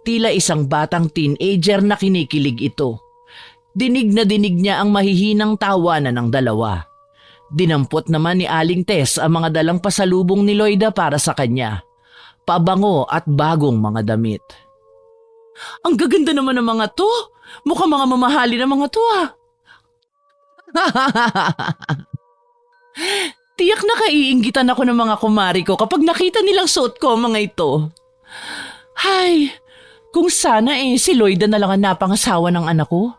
Tila isang batang teenager na kinikilig ito. Dinig na dinig niya ang mahihinang tawanan ng dalawa. Dinampot naman ni Aling Tess ang mga dalang pasalubong ni Loida para sa kanya. Pabango at bagong mga damit. Ang gaganda naman ng mga to. Mukhang mga mamahali na mga to ah. Tiyak na kaiinggitan ako ng mga kumari ko kapag nakita nilang suot ko mga ito. Hay, kung sana si Loida na lang ang napangasawa ng anak ko.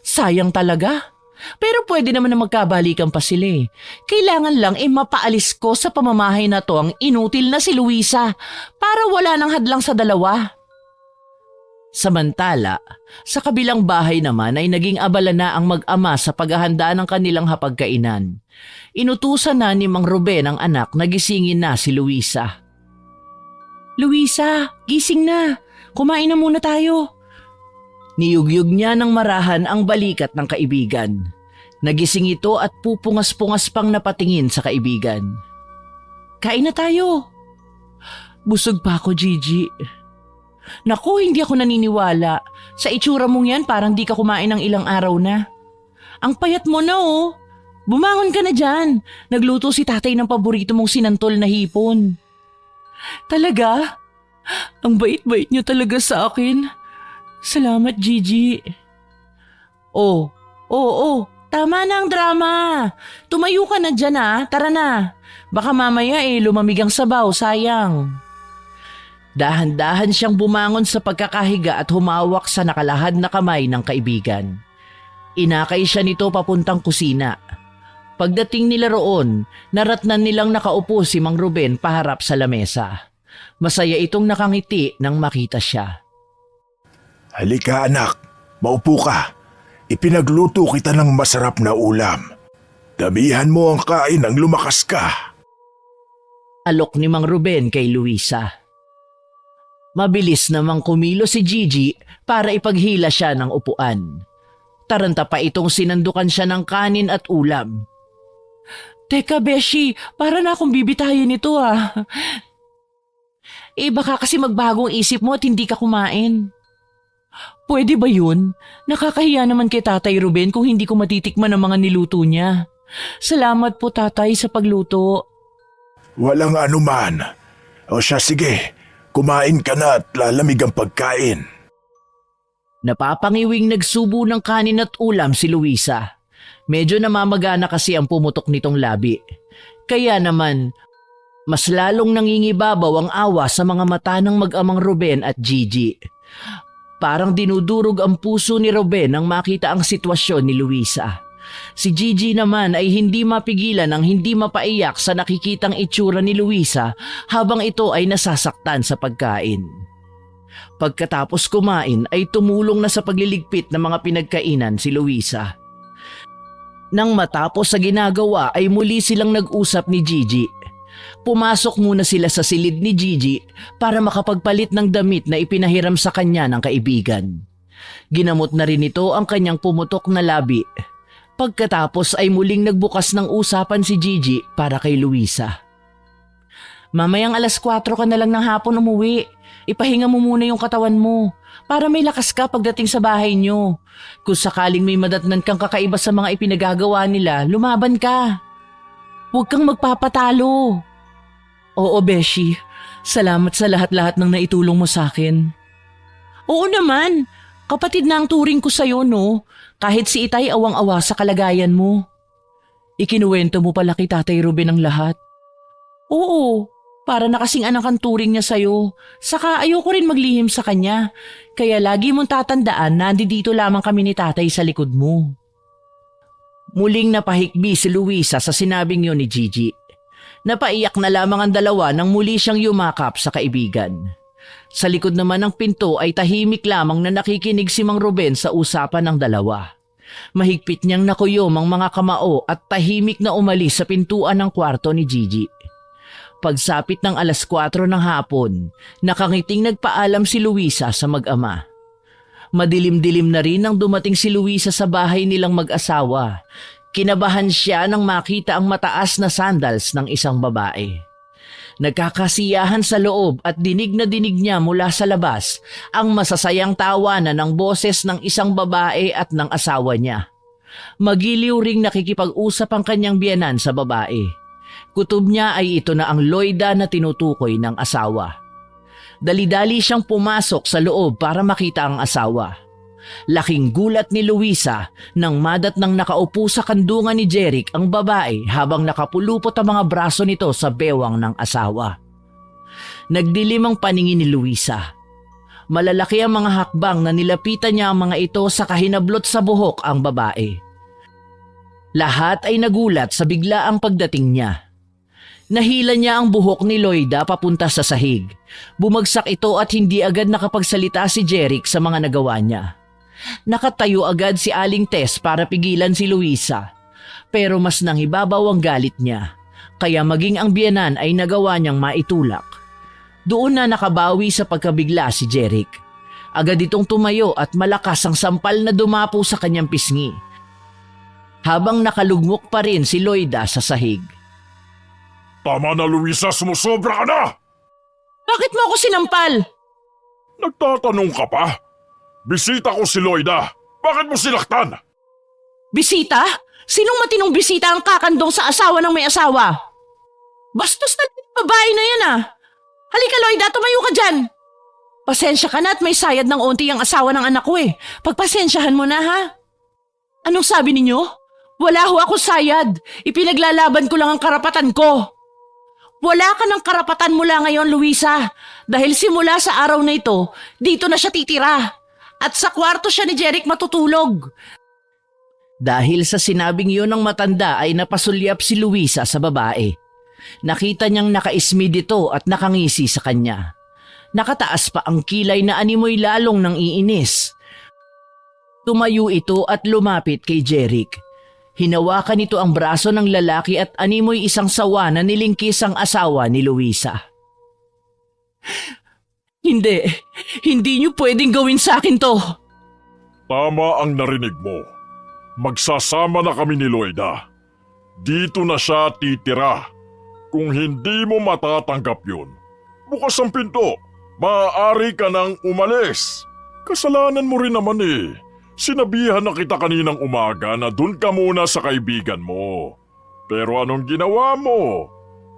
Sayang talaga. Pero pwede naman na magkabalikan pa sila eh. Kailangan lang mapaalis ko sa pamamahay na to ang inutil na si Luisa para wala nang hadlang sa dalawa. Samantala, sa kabilang bahay naman ay naging abala na ang mag-ama sa paghahanda ng kanilang hapagkainan. Inutusan na ni Mang Ruben ang anak na gisingin na si Luisa. Luisa, gising na. Kumain na muna tayo. Niyugyug niya ng marahan ang balikat ng kaibigan. Nagising ito at pupungas-pungas pang napatingin sa kaibigan. Kain na tayo. Busog pa ako, Gigi. Naku, hindi ako naniniwala. Sa itsura mong yan, parang di ka kumain ng ilang araw na. Ang payat mo na oh. Bumangon ka na dyan. Nagluto si tatay ng paborito mong sinantol na hipon. Talaga? Ang bait-bait niyo talaga sa akin. Salamat, Gigi. Oh. Tama na ang drama. Tumayo ka na dyan ah. Tara na. Baka mamaya lumamig ang sabaw, sayang. Dahan-dahan siyang bumangon sa pagkakahiga at humawak sa nakalahad na kamay ng kaibigan. Inakay siya nito papuntang kusina. Pagdating nila roon, naratnan nilang nakaupo si Mang Ruben paharap sa lamesa. Masaya itong nakangiti nang makita siya. Halika anak, maupo ka. Ipinagluto kita ng masarap na ulam. Damihan mo ang kain nang lumakas ka. Alok ni Mang Ruben kay Luisa. Mabilis namang kumilo si Gigi para ipaghila siya ng upuan. Taranta pa itong sinandukan siya ng kanin at ulam. Teka Beshi, para na akong bibitayin nito ah. Baka kasi magbagong isip mo at hindi ka kumain. Pwede ba yun? Nakakahiya naman kay Tatay Ruben kung hindi ko matitikman ang mga niluto niya. Salamat po tatay sa pagluto. Walang anuman. O siya sige, kumain ka na at lalamig ang pagkain. Napapangiwing nagsubo ng kanin at ulam si Luisa. Medyo namamagana kasi ang pumutok nitong labi. Kaya naman, mas lalong nangingibabaw ang awa sa mga mata ng mag-amang Ruben at Gigi. Parang dinudurog ang puso ni Ruben nang makita ang sitwasyon ni Luisa. Si Gigi naman ay hindi mapigilan ang hindi mapaiyak sa nakikitang itsura ni Luisa habang ito ay nasasaktan sa pagkain. Pagkatapos kumain ay tumulong na sa pagliligpit ng mga pinagkainan si Luisa. Nang matapos sa ginagawa ay muli silang nag-usap ni Gigi. Pumasok muna sila sa silid ni Gigi para makapagpalit ng damit na ipinahiram sa kanya ng kaibigan. Ginamot na rin ito ang kanyang pumutok na labi. Pagkatapos ay muling nagbukas ng usapan si Gigi para kay Luisa. Mamayang 4:00 ka na lang ng hapon umuwi. Ipahinga mo muna yung katawan mo para may lakas ka pagdating sa bahay nyo. Kung sakaling may madatnan kang kakaiba sa mga ipinagagawa nila, lumaban ka. Huwag kang magpapatalo. Oo, Beshi. Salamat sa lahat-lahat ng naitulong mo sa akin. Oo naman. Kapatid na ang turing ko sa'yo, no? Kahit si Itay awang-awa sa kalagayan mo. Ikinuwento mo pala kay Tatay Ruben ang lahat. Oo, para na kasing anak ang turing niya sa'yo. Saka ayoko rin maglihim sa kanya. Kaya lagi mong tatandaan na dito lamang kami ni tatay sa likod mo. Muling napahikbi si Luisa sa sinabing yun ni Gigi. Napaiyak na lamang ang dalawa nang muli siyang yumakap sa kaibigan. Sa likod naman ng pinto ay tahimik lamang na nakikinig si Mang Ruben sa usapan ng dalawa. Mahigpit niyang nakuyom ang mga kamao at tahimik na umalis sa pintuan ng kwarto ni Gigi. Pagsapit ng 4:00 ng hapon, nakangiting nagpaalam si Luisa sa mag-ama. Madilim-dilim na rin nang dumating si Luisa sa bahay nilang mag-asawa. Kinabahan siya nang makita ang mataas na sandals ng isang babae. Nagkakasiyahan sa loob at dinig na dinig niya mula sa labas ang masasayang tawanan ng boses ng isang babae at ng asawa niya. Magiliw ring nakikipag-usap ang kanyang biyenan sa babae. Kutob niya ay ito na ang Loida na tinutukoy ng asawa. Dali-dali siyang pumasok sa loob para makita ang asawa. Laking gulat ni Luisa nang madatnang nakaupo sa kandungan ni Jeric ang babae habang nakapulupot ang mga braso nito sa bewang ng asawa. Nagdilim ang paningin ni Luisa. Malalaki ang mga hakbang na nilapitan niya ang mga ito sa kahinablot sa buhok ang babae. Lahat ay nagulat sa biglaang pagdating niya. Nahila niya ang buhok ni Loida papunta sa sahig. Bumagsak ito at hindi agad nakapagsalita si Jeric sa mga nagawa niya. Nakatayo agad si Aling Tess para pigilan si Luisa. Pero mas nangibabaw ang galit niya. Kaya maging ang biyenan ay nagawa niyang maitulak. Doon na nakabawi sa pagkabigla si Jeric. Agad itong tumayo at malakas ang sampal na dumapo sa kanyang pisngi. Habang nakalugmok pa rin si Loida sa sahig. Tama na, Luisa, sumusobra ka na! Bakit mo ako sinampal? Nagtatanong ka pa? Bisita ko si Loida. Bakit mo sinaktan? Bisita? Sinong matinong bisita ang kakandong sa asawa ng may asawa? Bastos na babae na yan ah. Halika Loida, tumayo ka dyan. Pasensya ka na at may sayad ng onti ang asawa ng anak ko eh. Pagpasensyahan mo na ha. Anong sabi ninyo? Wala ho ako sayad. Ipinaglalaban ko lang ang karapatan ko. Wala ka ng karapatan mula ngayon, Luisa. Dahil simula sa araw na ito, dito na siya titira. At sa kwarto siya ni Jeric matutulog. Dahil sa sinabing yun ng matanda ay napasulyap si Luisa sa babae. Nakita niyang nakaismid ito at nakangisi sa kanya. Nakataas pa ang kilay na animoy lalong nang iinis. Tumayo ito at lumapit kay Jeric. Hinawakan nito ang braso ng lalaki at animoy isang sawa na nilingkis ang asawa ni Luisa. Hindi niyo pwedeng gawin sa akin to. Tama ang narinig mo. Magsasama na kami ni Loida. Dito na siya titira. Kung hindi mo matatanggap yun, bukas ang pinto. Maaari ka nang umalis. Kasalanan mo rin naman eh. Sinabihan na kita kaninang umaga na dun ka muna sa kaibigan mo. Pero anong ginawa mo?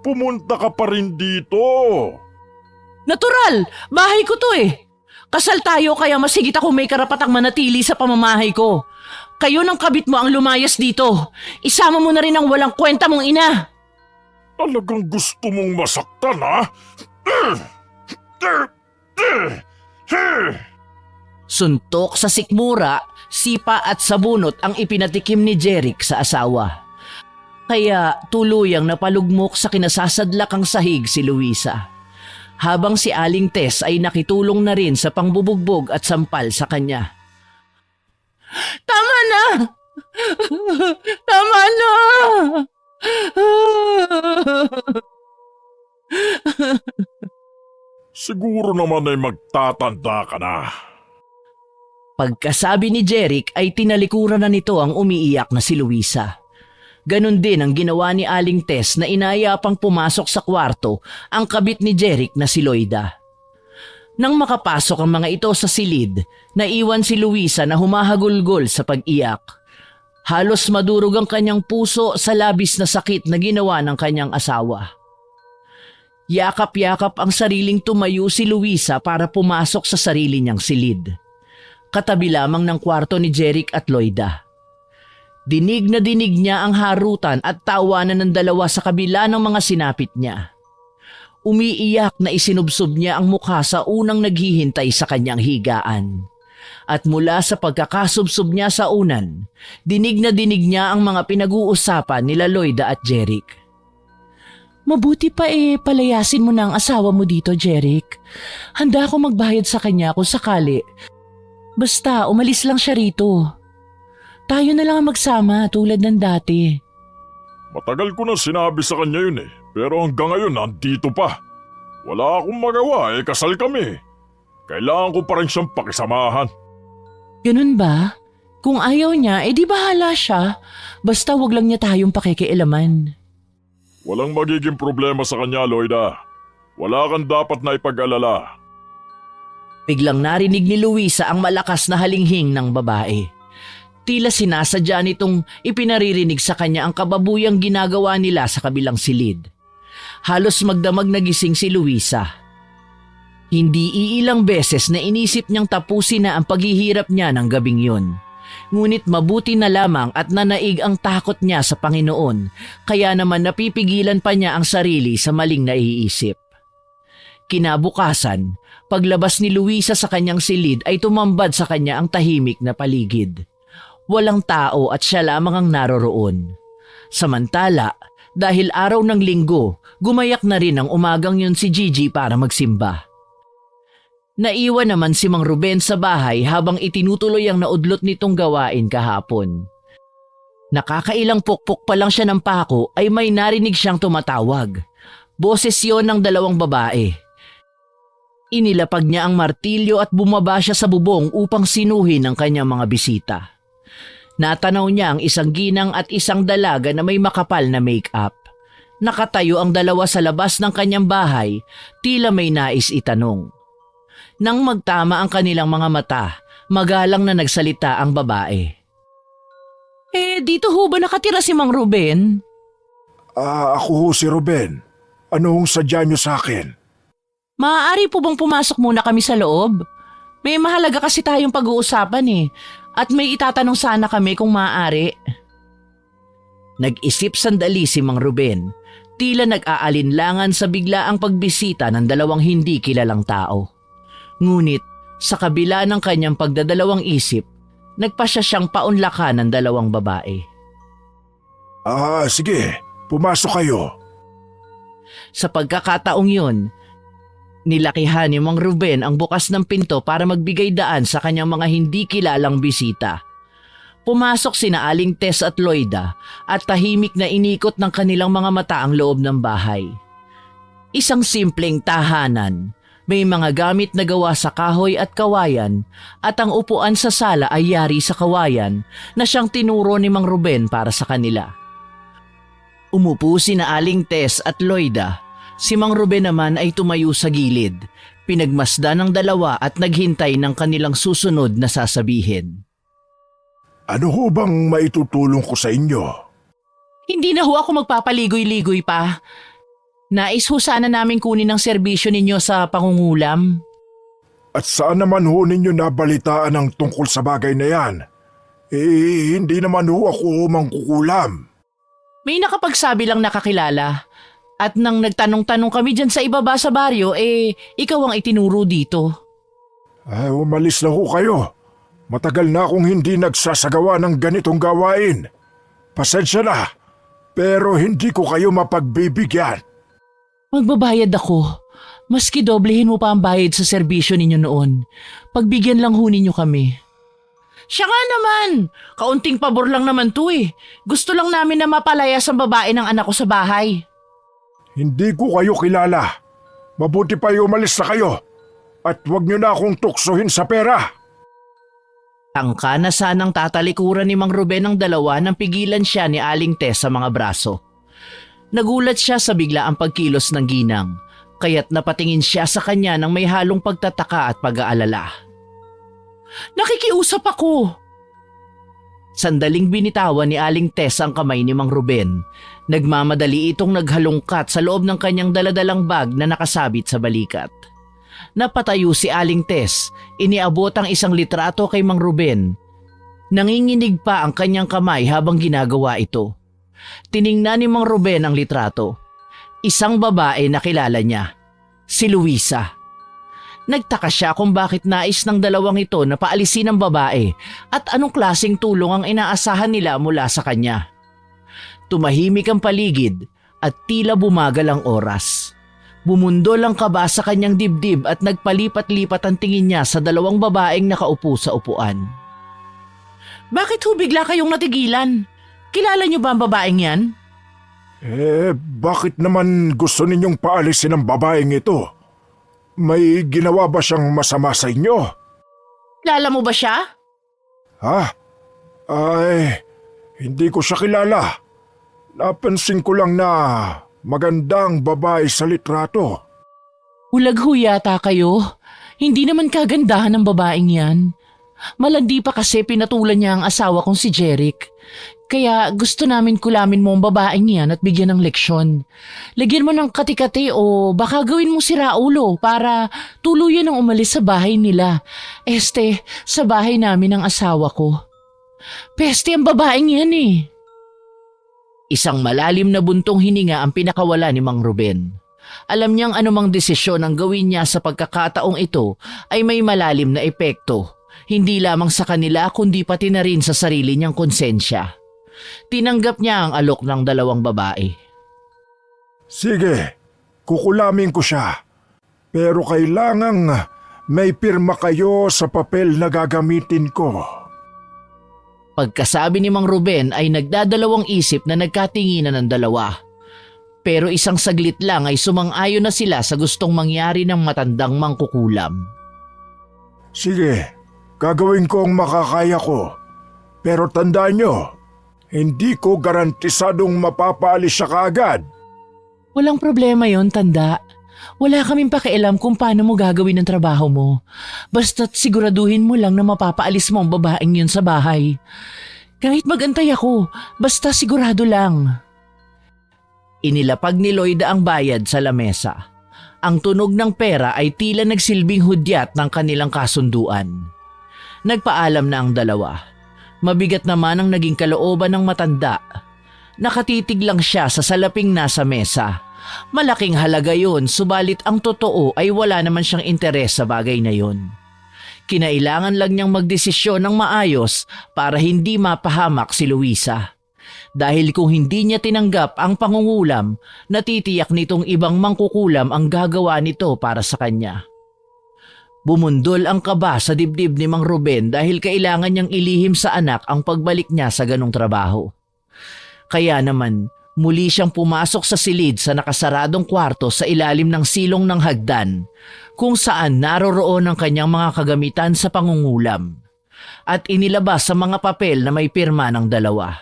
Pumunta ka pa rin dito. Natural! Bahay ko to eh. Kasal tayo kaya masigit ako may karapatang manatili sa pamamahay ko. Kayo ng kabit mo ang lumayas dito. Isama mo na rin ang walang kwenta mong ina. Talagang gusto mong masaktan, ha? Suntok sa sikmura, sipa at sabunot ang ipinatikim ni Jeric sa asawa. Kaya tuluyang napalugmok sa kinasasadlakang sahig si Luisa. Habang si Aling Tess ay nakitulong na rin sa pangbubugbog at sampal sa kanya. Tama na! Tama na! Siguro naman ay magtatanda ka na. Pagkasabi ni Jeric ay tinalikuran na nito ang umiiyak na si Luisa. Ganon din ang ginawa ni Aling Tess na inaya pang pumasok sa kwarto ang kabit ni Jeric na si Loida. Nang makapasok ang mga ito sa silid, naiwan si Luisa na humahagulgol sa pag-iyak. Halos madurog ang kanyang puso sa labis na sakit na ginawa ng kanyang asawa. Yakap-yakap ang sariling tumayo si Luisa para pumasok sa sarili niyang silid. Katabi lamang ng kwarto ni Jeric at Loida. Dinig na dinig niya ang harutan at tawanan ng dalawa sa kabila ng mga sinapit niya. Umiiyak na isinubsob niya ang mukha sa unang naghihintay sa kanyang higaan. At mula sa pagkakasubsob niya sa unan, dinig na dinig niya ang mga pinag-uusapan nila Loida at Jeric. Mabuti pa palayasin mo na ang asawa mo dito, Jeric. Handa ako magbayad sa kanya kung sakali. Basta umalis lang siya rito. Tayo na lang ang magsama tulad ng dati. Matagal ko na sinabi sa kanya yun pero hanggang ngayon nandito pa. Wala akong magawa kasal kami. Kailangan ko pa rin siyang pakisamahan. Ganun ba? Kung ayaw niya, di bahala siya. Basta wag lang niya tayong pakikialaman. Walang magiging problema sa kanya, Loida. Wala kang dapat na ipag-alala. Biglang narinig ni Luisa ang malakas na halinghing ng babae. Tila sinasadya nitong ipinaririnig sa kanya ang kababuyang ginagawa nila sa kabilang silid. Halos magdamag nagising si Luisa. Hindi iilang beses na inisip niyang tapusin na ang paghihirap niya ng gabing yun. Ngunit mabuti na lamang at nanaig ang takot niya sa Panginoon, kaya naman napipigilan pa niya ang sarili sa maling naiisip. Kinabukasan, paglabas ni Luisa sa kanyang silid ay tumambad sa kanya ang tahimik na paligid. Walang tao at siya lamang ang naroroon. Samantala, dahil araw ng linggo, gumayak na rin ang umagang yun si Gigi para magsimba. Naiwan naman si Mang Ruben sa bahay habang itinutuloy ang naudlot nitong gawain kahapon. Nakakailang pukpok pa lang siya ng pako ay may narinig siyang tumatawag. Boses yon ng dalawang babae. Inilapag niya ang martilyo at bumaba siya sa bubong upang sinuhin ang kanyang mga bisita. Natanaw niya ang isang ginang at isang dalaga na may makapal na make-up. Nakatayo ang dalawa sa labas ng kanyang bahay, tila may nais itanong. Nang magtama ang kanilang mga mata, magalang na nagsalita ang babae. Dito ho ba nakatira si Mang Ruben? Ako ho si Ruben. Ano hong sadya niyo sa akin? Maaari po bang pumasok muna kami sa loob? May mahalaga kasi tayong pag-uusapan at may itatanong sana kami kung maaari. Nag-isip sandali si Mang Ruben, tila nag-aalinlangan sa biglaang pagbisita ng dalawang hindi kilalang tao. Ngunit sa kabila ng kanyang pagdadalawang isip, nagpasya siyang paunlakan ng dalawang babae. Sige, pumasok kayo. Sa pagkakataong yun, nilakihan ni Mang Ruben ang bukas ng pinto para magbigay daan sa kanyang mga hindi kilalang bisita. Pumasok sina Aling Tess at Loida at tahimik na inikot ng kanilang mga mata ang loob ng bahay. Isang simpleng tahanan, may mga gamit na gawa sa kahoy at kawayan at ang upuan sa sala ay yari sa kawayan na siyang tinuro ni Mang Ruben para sa kanila. Umupo sina Aling Tess at Loida. Si Mang Ruben naman ay tumayo sa gilid, pinagmasdan ng dalawa at naghintay ng kanilang susunod na sasabihin. Ano ho bang maitutulong ko sa inyo? Hindi na ho ako magpapaligoy-ligoy pa. Nais ho sana namin kunin ang serbisyo ninyo sa pangungulam. At saan naman ho ninyo nabalitaan ang tungkol sa bagay na yan? Hindi naman ho ako mangkukulam. May nakapagsabi lang nakakilala. At nang nagtanong-tanong kami dyan sa ibaba sa baryo, ikaw ang itinuro dito. Umalis na ho kayo. Matagal na akong hindi nagsasagawa ng ganitong gawain. Pasensya na, pero hindi ko kayo mapagbibigyan. Magbabayad ako. Maski doblehin mo pa ang bayad sa serbisyo ninyo noon. Pagbigyan lang ho ninyo kami. Siya nga naman! Kaunting pabor lang naman to Gusto lang namin na mapalayas ang babae ng anak ko sa bahay. Hindi ko kayo kilala. Mabuti pa umalis na kayo. At huwag niyo na akong tuksohin sa pera. Tangka na sanang tatalikuran ni Mang Ruben ang dalawa nang pigilan siya ni Aling Tess sa mga braso. Nagulat siya sa biglaang pagkilos ng ginang, kaya't napatingin siya sa kanya ng may halong pagtataka at pag-aalala. Nakikiusap ako! Sandaling binitawan ni Aling Tess ang kamay ni Mang Ruben. Nagmamadali itong naghalungkat sa loob ng kanyang daladalang bag na nakasabit sa balikat. Napatayo si Aling Tess, iniabot ang isang litrato kay Mang Ruben. Nanginginig pa ang kanyang kamay habang ginagawa ito. Tiningnan ni Mang Ruben ang litrato. Isang babae na kilala niya, si Luisa. Nagtaka siya kung bakit nais ng dalawang ito na paalisin ang babae at anong klaseng tulong ang inaasahan nila mula sa kanya. Tumahimik ang paligid at tila bumagal ang oras. Bumundol ang kaba sa kanyang dibdib at nagpalipat-lipat ang tingin niya sa dalawang babaeng nakaupo sa upuan. Bakit ho bigla kayong natigilan? Kilala niyo ba ang babaeng yan? Bakit naman gusto ninyong paalisin ang babaeng ito? May ginawa ba siyang masama sa inyo? Kilala mo ba siya? Ha? Ay, hindi ko siya kilala. Napansin ko lang na magandang babae sa litrato. Ulag ho yata kayo. Hindi naman kagandahan ng babaeng yan. Malandi pa kasi pinatulan niya ang asawa kong si Jeric. Kaya gusto namin kulamin mo ang babaeng yan at bigyan ng leksyon. Lagyan mo ng kati-kati o baka gawin mo si Raulo para tuluyan ang umalis sa bahay nila. Sa bahay namin ng asawa ko. Peste ang babaeng yan eh. Isang malalim na buntong hininga ang pinakawala ni Mang Ruben. Alam niyang anumang desisyon ang gawin niya sa pagkakataong ito ay may malalim na epekto. Hindi lamang sa kanila kundi pati na rin sa sarili niyang konsensya. Tinanggap niya ang alok ng dalawang babae. Sige, kukulamin ko siya. Pero kailangang may pirma kayo sa papel na gagamitin ko. Pagkasabi ni Mang Ruben ay nagdadalawang isip na nagkatinginan ng dalawa. Pero isang saglit lang ay sumang-ayon na sila sa gustong mangyari ng matandang mangkukulam. Sige, gagawin ko ang makakaya ko. Pero tandaan nyo, hindi ko garantisadong mapapaalis siya kaagad. Walang problema yon, tanda. Wala kaming pakialam kung paano mo gagawin ang trabaho mo. Basta't siguraduhin mo lang na mapapaalis mo ang babaeng yun sa bahay. Kahit magantay ako, basta sigurado lang. Inilapag ni Lloyd ang bayad sa lamesa. Ang tunog ng pera ay tila nagsilbing hudyat ng kanilang kasunduan. Nagpaalam na ang dalawa. Mabigat naman ang naging kalooban ng matanda. Nakatitig lang siya sa salaping nasa mesa. Malaking halaga yun, subalit ang totoo ay wala naman siyang interes sa bagay na yun. Kinailangan lang niyang magdesisyon ng maayos para hindi mapahamak si Luisa. Dahil kung hindi niya tinanggap ang pangungulam, natitiyak nitong ibang mangkukulam ang gagawa nito para sa kanya. Bumundol ang kaba sa dibdib ni Mang Ruben dahil kailangan niyang ilihim sa anak ang pagbalik niya sa ganong trabaho. Kaya naman, muli siyang pumasok sa silid sa nakasaradong kwarto sa ilalim ng silong ng hagdan, kung saan naroroon ang kanyang mga kagamitan sa pangungulam, at inilabas sa mga papel na may pirma ng dalawa.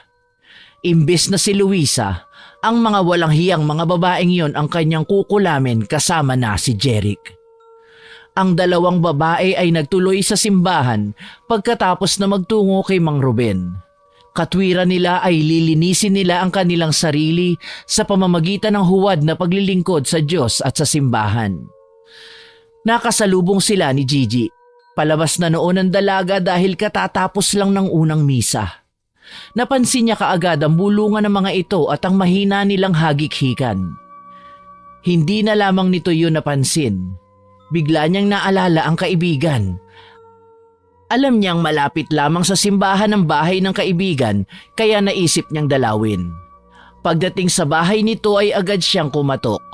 Imbes na si Luisa, ang mga walang hiyang mga babaeng yon ang kanyang kukulamin kasama na si Jeric. Ang dalawang babae ay nagtuloy sa simbahan pagkatapos na magtungo kay Mang Ruben. Katwiran nila ay lilinisin nila ang kanilang sarili sa pamamagitan ng huwad na paglilingkod sa Diyos at sa simbahan. Nakasalubong sila ni Gigi. Palabas na noon ang dalaga dahil katatapos lang ng unang misa. Napansin niya kaagad ang bulungan ng mga ito at ang mahina nilang hagikhikan. Hindi na lamang nito yun napansin. Bigla niyang naalala ang kaibigan. Alam niyang malapit lamang sa simbahan ng bahay ng kaibigan kaya naisip niyang dalawin. Pagdating sa bahay nito ay agad siyang kumatok.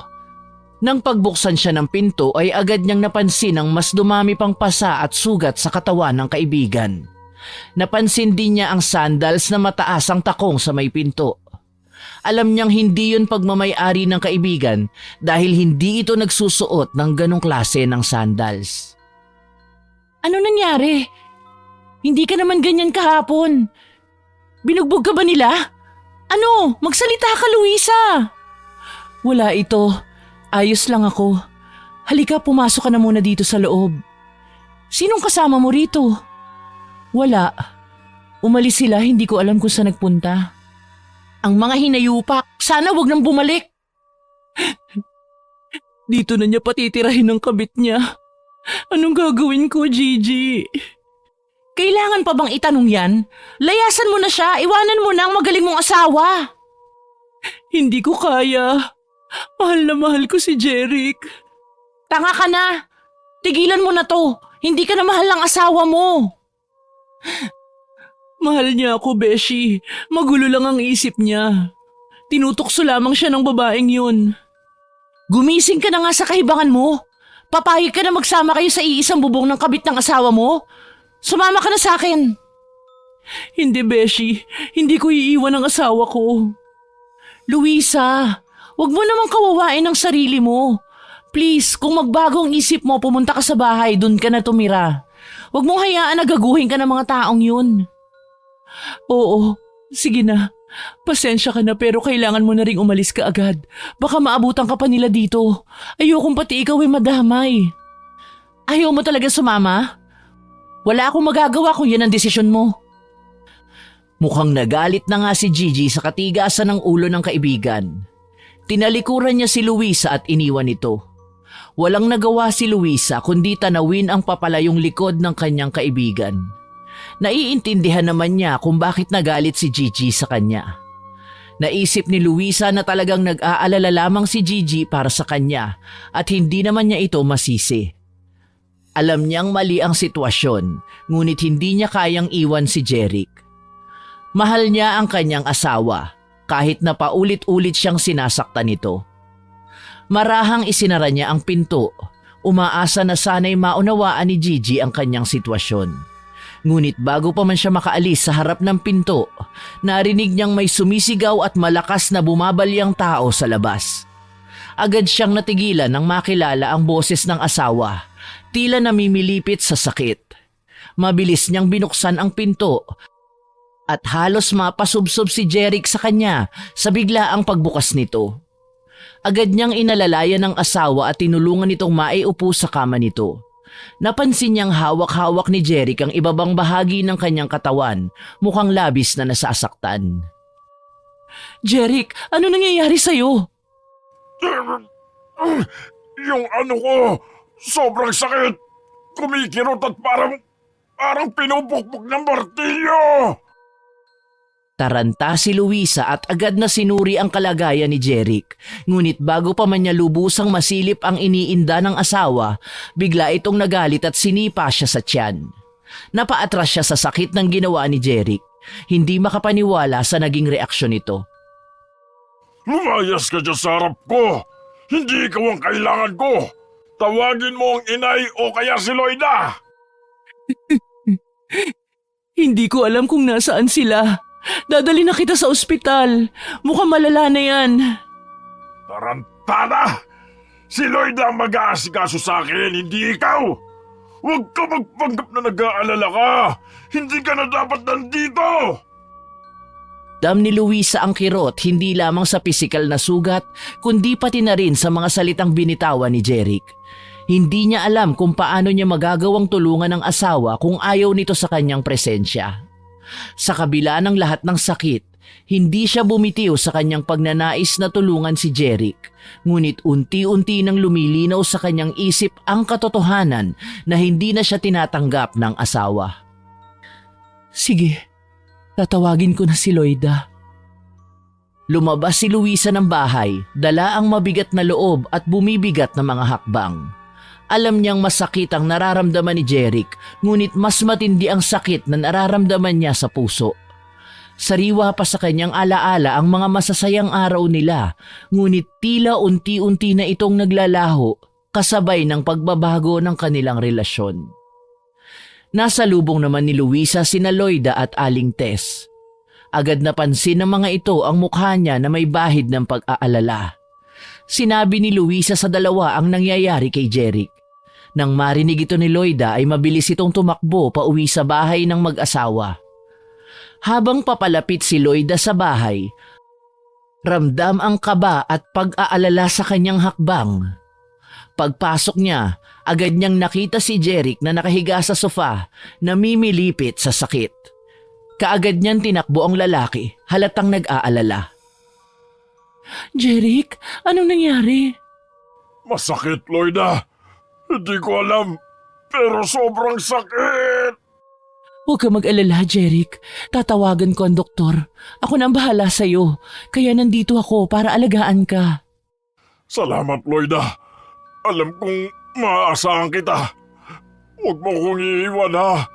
Nang pagbuksan siya ng pinto ay agad niyang napansin ang mas dumami pang pasa at sugat sa katawan ng kaibigan. Napansin din niya ang sandals na mataas ang takong sa may pinto. Alam niyang hindi yun pagmamay-ari ng kaibigan dahil hindi ito nagsusuot ng ganong klase ng sandals. Ano nangyari? Hindi ka naman ganyan kahapon. Binugbog ka ba nila? Ano? Magsalita ka, Luisa! Wala ito. Ayos lang ako. Halika, pumasok ka na muna dito sa loob. Sinong kasama mo rito? Wala. Umalis sila, hindi ko alam kung saan nagpunta. Ang mga hinayupak, sana wag nang bumalik. Dito na niya patitirahin ng kabit niya. Anong gagawin ko, Gigi? Kailangan pa bang itanong yan? Layasan mo na siya, iwanan mo na ang magaling mong asawa. Hindi ko kaya. Mahal na mahal ko si Jeric. Tanga ka na! Tigilan mo na to! Hindi ka na mahal ng asawa mo! Mahal niya ako, Beshi. Magulo lang ang isip niya. Tinutokso lamang siya ng babaeng yun. Gumising ka na nga sa kahibangan mo. Papayag ka na magsama kayo sa iisang bubong ng kabit ng asawa mo. Sumama ka na sa akin. Hindi, Beshi. Hindi ko iiwan ang asawa ko. Luisa, wag mo namang kawawain ang sarili mo. Please, kung magbago ang isip mo, pumunta ka sa bahay, dun ka na tumira. Wag mong hayaan na gaguhin ka ng mga taong yun. Oo, sige na. Pasensya ka na pero kailangan mo na ring umalis ka agad. Baka maabutan ka pa nila dito. Ayokong pati ikaw ay madamay. Ayaw mo talaga sumama? Wala akong magagawa kung yan ang desisyon mo. Mukhang nagalit na nga si Gigi sa katigasan ng ulo ng kaibigan. Tinalikuran niya si Luisa at iniwan ito. Walang nagawa si Luisa kundi tanawin ang papalayong likod ng kanyang kaibigan. Naiintindihan naman niya kung bakit nagalit si Gigi sa kanya. Naisip ni Luisa na talagang nag-aalala lamang si Gigi para sa kanya at hindi naman niya ito masisi. Alam niyang mali ang sitwasyon, ngunit hindi niya kayang iwan si Jeric. Mahal niya ang kanyang asawa kahit na paulit-ulit siyang sinasaktan nito. Marahang isinara niya ang pinto, umaasa na sana'y maunawaan ni Gigi ang kanyang sitwasyon. Ngunit bago pa man siya makaalis sa harap ng pinto, narinig niyang may sumisigaw at malakas na bumabalyang tao sa labas. Agad siyang natigilan nang makilala ang boses ng asawa, tila namimilipit sa sakit. Mabilis niyang binuksan ang pinto at halos mapasubsob si Jeric sa kanya sa biglaang pagbukas nito. Agad niyang inalalayan ng asawa at tinulungan itong maiupo sa kama nito. Napansin niyang hawak-hawak ni Jeric ang ibabang bahagi ng kanyang katawan, mukhang labis na nasasaktan. Jeric, ano nangyayari sa'yo? Yung ano ko, sobrang sakit. Kumikirot at parang pinupukpok ng martilyo. Taranta si Luisa at agad na sinuri ang kalagayan ni Jeric. Ngunit bago pa man niya lubusang masilip ang iniinda ng asawa, bigla itong nagalit at sinipa siya sa tiyan. Napaatras siya sa sakit ng ginawa ni Jeric. Hindi makapaniwala sa naging reaksyon nito. Lumayas ka dyan sa harap ko. Hindi ikaw ang kailangan ko. Tawagin mo ang inay o kaya si Loida. Hindi ko alam kung nasaan sila. Dadali na kita sa ospital. Mukhang malala na yan. Tarantada! Si Loida ang mag-aasikaso sa akin, hindi ikaw! Huwag ka magpanggap na nag-aalala ka! Hindi ka na dapat nandito! Dam ni Luisa ang kirot hindi lamang sa pisikal na sugat, kundi pati na rin sa mga salitang binitawan ni Jeric. Hindi niya alam kung paano niya magagawang tulungan ang asawa kung ayaw nito sa kanyang presensya. Sa kabila ng lahat ng sakit, hindi siya bumitiw sa kanyang pagnanais na tulungan si Jeric. Ngunit unti-unti nang lumilinaw sa kanyang isip ang katotohanan na hindi na siya tinatanggap ng asawa. Sige, tatawagin ko na si Loida. Lumabas si Luisa ng bahay, dala ang mabigat na loob at bumibigat na mga hakbang. Alam niyang masakit ang nararamdaman ni Jeric, ngunit mas matindi ang sakit na nararamdaman niya sa puso. Sariwa pa sa kanyang alaala ang mga masasayang araw nila, ngunit tila unti-unti na itong naglalaho kasabay ng pagbabago ng kanilang relasyon. Nasa lubong naman ni Luisa sina Loida at Aling Tess. Agad napansin ng mga ito ang mukha niya na may bahid ng pag-aalala. Sinabi ni Luisa sa dalawa ang nangyayari kay Jeric. Nang marinig ito ni Loida ay mabilis itong tumakbo pauwi sa bahay ng mag-asawa. Habang papalapit si Loida sa bahay, ramdam ang kaba at pag-aalala sa kanyang hakbang. Pagpasok niya, agad niyang nakita si Jeric na nakahiga sa sofa, namimilipit sa sakit. Kaagad niyang tinakbo ang lalaki, halatang nag-aalala. Jeric, anong nangyari? Masakit, Loida. Hindi ko alam, pero sobrang sakit. Huwag ka mag-alala, Jeric. Tatawagan ko ang doktor. Ako na ang bahala sa'yo, kaya nandito ako para alagaan ka. Salamat, Loida. Alam kong maaasahan kita. Huwag mo kong iiwan, ha?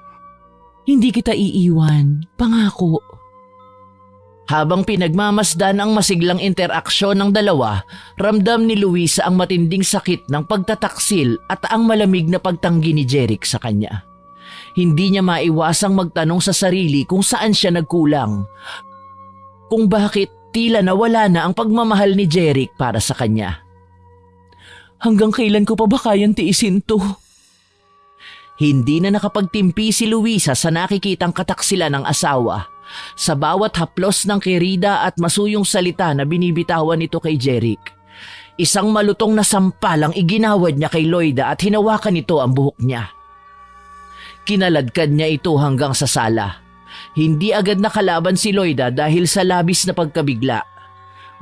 Hindi kita iiwan, pangako. Habang pinagmamasdan ang masiglang interaksyon ng dalawa, ramdam ni Luisa ang matinding sakit ng pagtataksil at ang malamig na pagtanggi ni Jeric sa kanya. Hindi niya maiwasang magtanong sa sarili kung saan siya nagkulang. Kung bakit tila nawala na ang pagmamahal ni Jeric para sa kanya. Hanggang kailan ko pa ba kayang tiisin to? Hindi na nakapagtimpi si Luisa sa nakikitang kataksilan ng asawa. Sa bawat haplos ng kerida at masuyong salita na binibitawan nito kay Jeric. Isang malutong na sampal ang iginawad niya kay Loida at hinawakan nito ang buhok niya. Kinaladkad niya ito hanggang sa sala. Hindi agad nakalaban si Loida dahil sa labis na pagkabigla.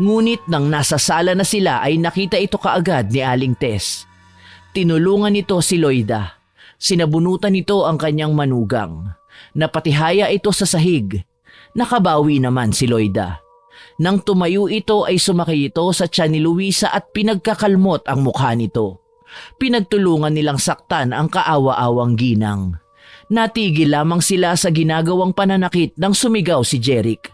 Ngunit nang nasa sala na sila ay nakita ito kaagad ni Aling Tess. Tinulungan nito si Loida. Sinabunutan nito ang kanyang manugang. Napatihaya ito sa sahig. Nakabawi naman si Loida. Nang tumayo ito ay sumakay ito sa tiyan ni Luisa at pinagkakalmot ang mukha nito. Pinagtulungan nilang saktan ang kaawa-awang ginang. Natigil lamang sila sa ginagawang pananakit nang sumigaw si Jeric.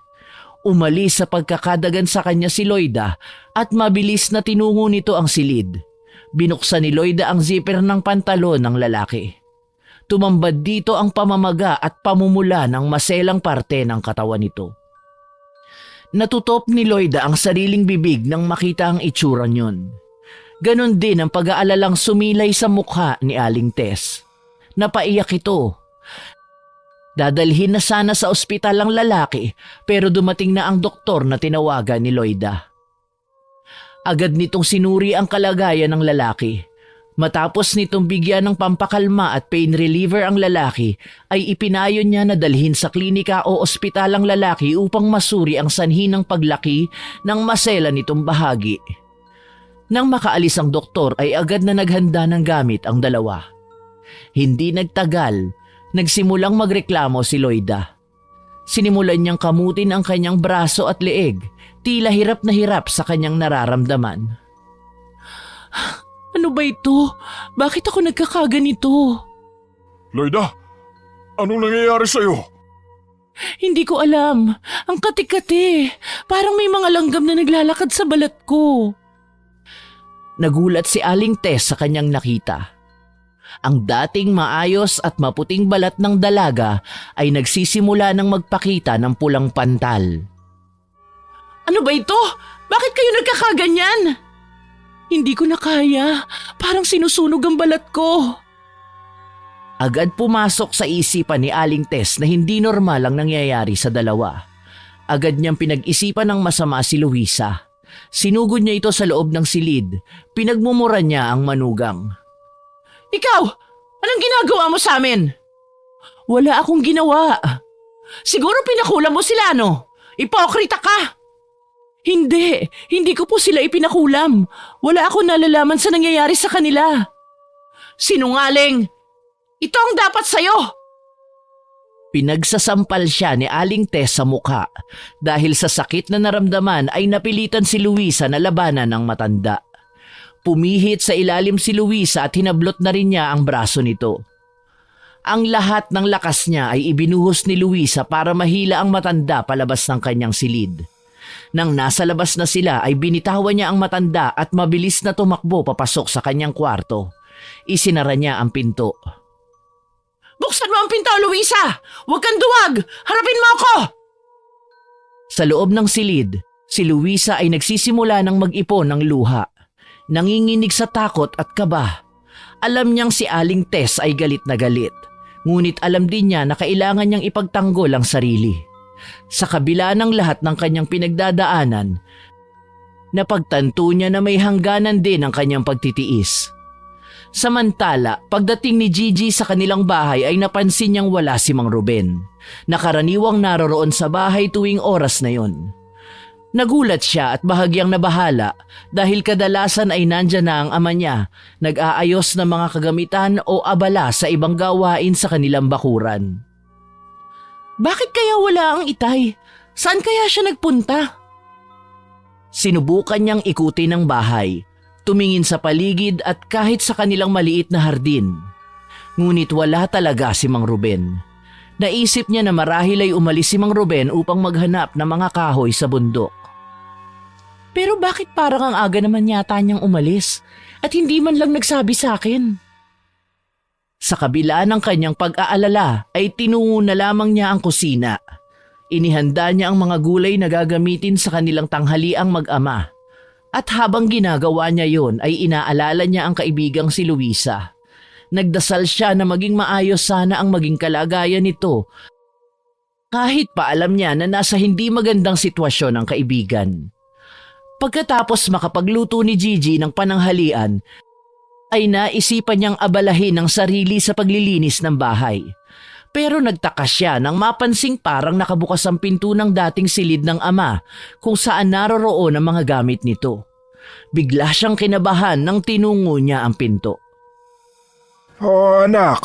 Umalis sa pagkakadagan sa kanya si Loida at mabilis na tinungo nito ang silid. Binuksan ni Loida ang zipper ng pantalon ng lalaki. Tumambad dito ang pamamaga at pamumula ng maselang parte ng katawan nito. Natutop ni Loida ang sariling bibig nang makita ang itsura niyon. Ganon din ang pag-aalalang sumilay sa mukha ni Aling Tess. Napaiyak ito. Dadalhin na sana sa ospital ang lalaki pero dumating na ang doktor na tinawagan ni Loida. Agad nitong sinuri ang kalagayan ng lalaki. Matapos nitong bigyan ng pampakalma at pain reliever ang lalaki, ay ipinayo niya na dalhin sa klinika o ospital ang lalaki upang masuri ang sanhi ng paglaki ng masela nitong bahagi. Nang makaalis ang doktor ay agad na naghanda ng gamit ang dalawa. Hindi nagtagal, nagsimulang magreklamo si Loida. Sinimulan niyang kamutin ang kanyang braso at leeg, tila hirap na hirap sa kanyang nararamdaman. Ano ba ito? Bakit ako nagkakaganito? Loida, anong nangyayari sa'yo? Hindi ko alam. Ang kati-kati. Parang may mga langgam na naglalakad sa balat ko. Nagulat si Aling Tess sa kanyang nakita. Ang dating maayos at maputing balat ng dalaga ay nagsisimula ng magpakita ng pulang pantal. Ano ba ito? Bakit kayo nagkakaganyan? Hindi ko na kaya. Parang sinusunog ang balat ko. Agad pumasok sa isipan ni Aling Tess na hindi normal ang nangyayari sa dalawa. Agad niyang pinag-isipan ng masama si Luisa. Sinugod niya ito sa loob ng silid. Pinagmumura niya ang manugang. Ikaw! Anong ginagawa mo sa amin? Wala akong ginawa. Siguro pinakulam mo sila, no? Ipokrita ka! Hindi ko po sila ipinakulam. Wala akong nalalaman sa nangyayari sa kanila. Sinungaling! Ito ang dapat sa'yo! Pinagsasampal siya ni Aling Tess sa mukha. Dahil sa sakit na naramdaman ay napilitan si Luisa na labanan ng matanda. Pumihit sa ilalim si Luisa at hinablot na rin niya ang braso nito. Ang lahat ng lakas niya ay ibinuhos ni Luisa para mahila ang matanda palabas ng kanyang silid. Nang nasa labas na sila ay binitawan niya ang matanda at mabilis na tumakbo papasok sa kanyang kwarto. Isinara niya ang pinto. Buksan mo ang pinto, Luisa! Huwag kang duwag! Harapin mo ako! Sa loob ng silid, si Luisa ay nagsisimula ng mag-ipon ng luha. Nanginginig sa takot at kaba. Alam niyang si Aling Tess ay galit na galit. Ngunit alam din niya na kailangan niyang ipagtanggol ang sarili. Sa kabila ng lahat ng kanyang pinagdadaanan, napagtanto niya na may hangganan din ang kanyang pagtitiis. Samantala, pagdating ni Gigi sa kanilang bahay ay napansin niyang wala si Mang Ruben. Nakaraniwang naroroon sa bahay tuwing oras na yon. Nagulat siya at bahagyang nabahala dahil kadalasan ay nandyan na ang ama niya, nag-aayos ng mga kagamitan o abala sa ibang gawain sa kanilang bakuran. Bakit kaya wala ang itay? Saan kaya siya nagpunta? Sinubukan niyang ikutin ang bahay. Tumingin sa paligid at kahit sa kanilang maliit na hardin. Ngunit wala talaga si Mang Ruben. Naisip niya na marahil ay umalis si Mang Ruben upang maghanap ng mga kahoy sa bundok. Pero bakit parang ang aga naman yata niyang umalis at hindi man lang nagsabi sa akin? Sa kabila ng kanyang pag-aalala ay tinungo na lamang niya ang kusina. Inihanda niya ang mga gulay na gagamitin sa kanilang tanghaliang mag-ama. At habang ginagawa niya yon ay inaalala niya ang kaibigang si Luisa. Nagdasal siya na maging maayos sana ang maging kalagayan nito. Kahit pa alam niya na nasa hindi magandang sitwasyon ang kaibigan. Pagkatapos makapagluto ni Gigi ng pananghalian, ay naisipan niyang abalahin ang sarili sa paglilinis ng bahay. Pero nagtaka siya nang mapansing parang nakabukas ang pinto ng dating silid ng ama kung saan naroroon ang mga gamit nito. Bigla siyang kinabahan nang tinungo niya ang pinto. Oh anak,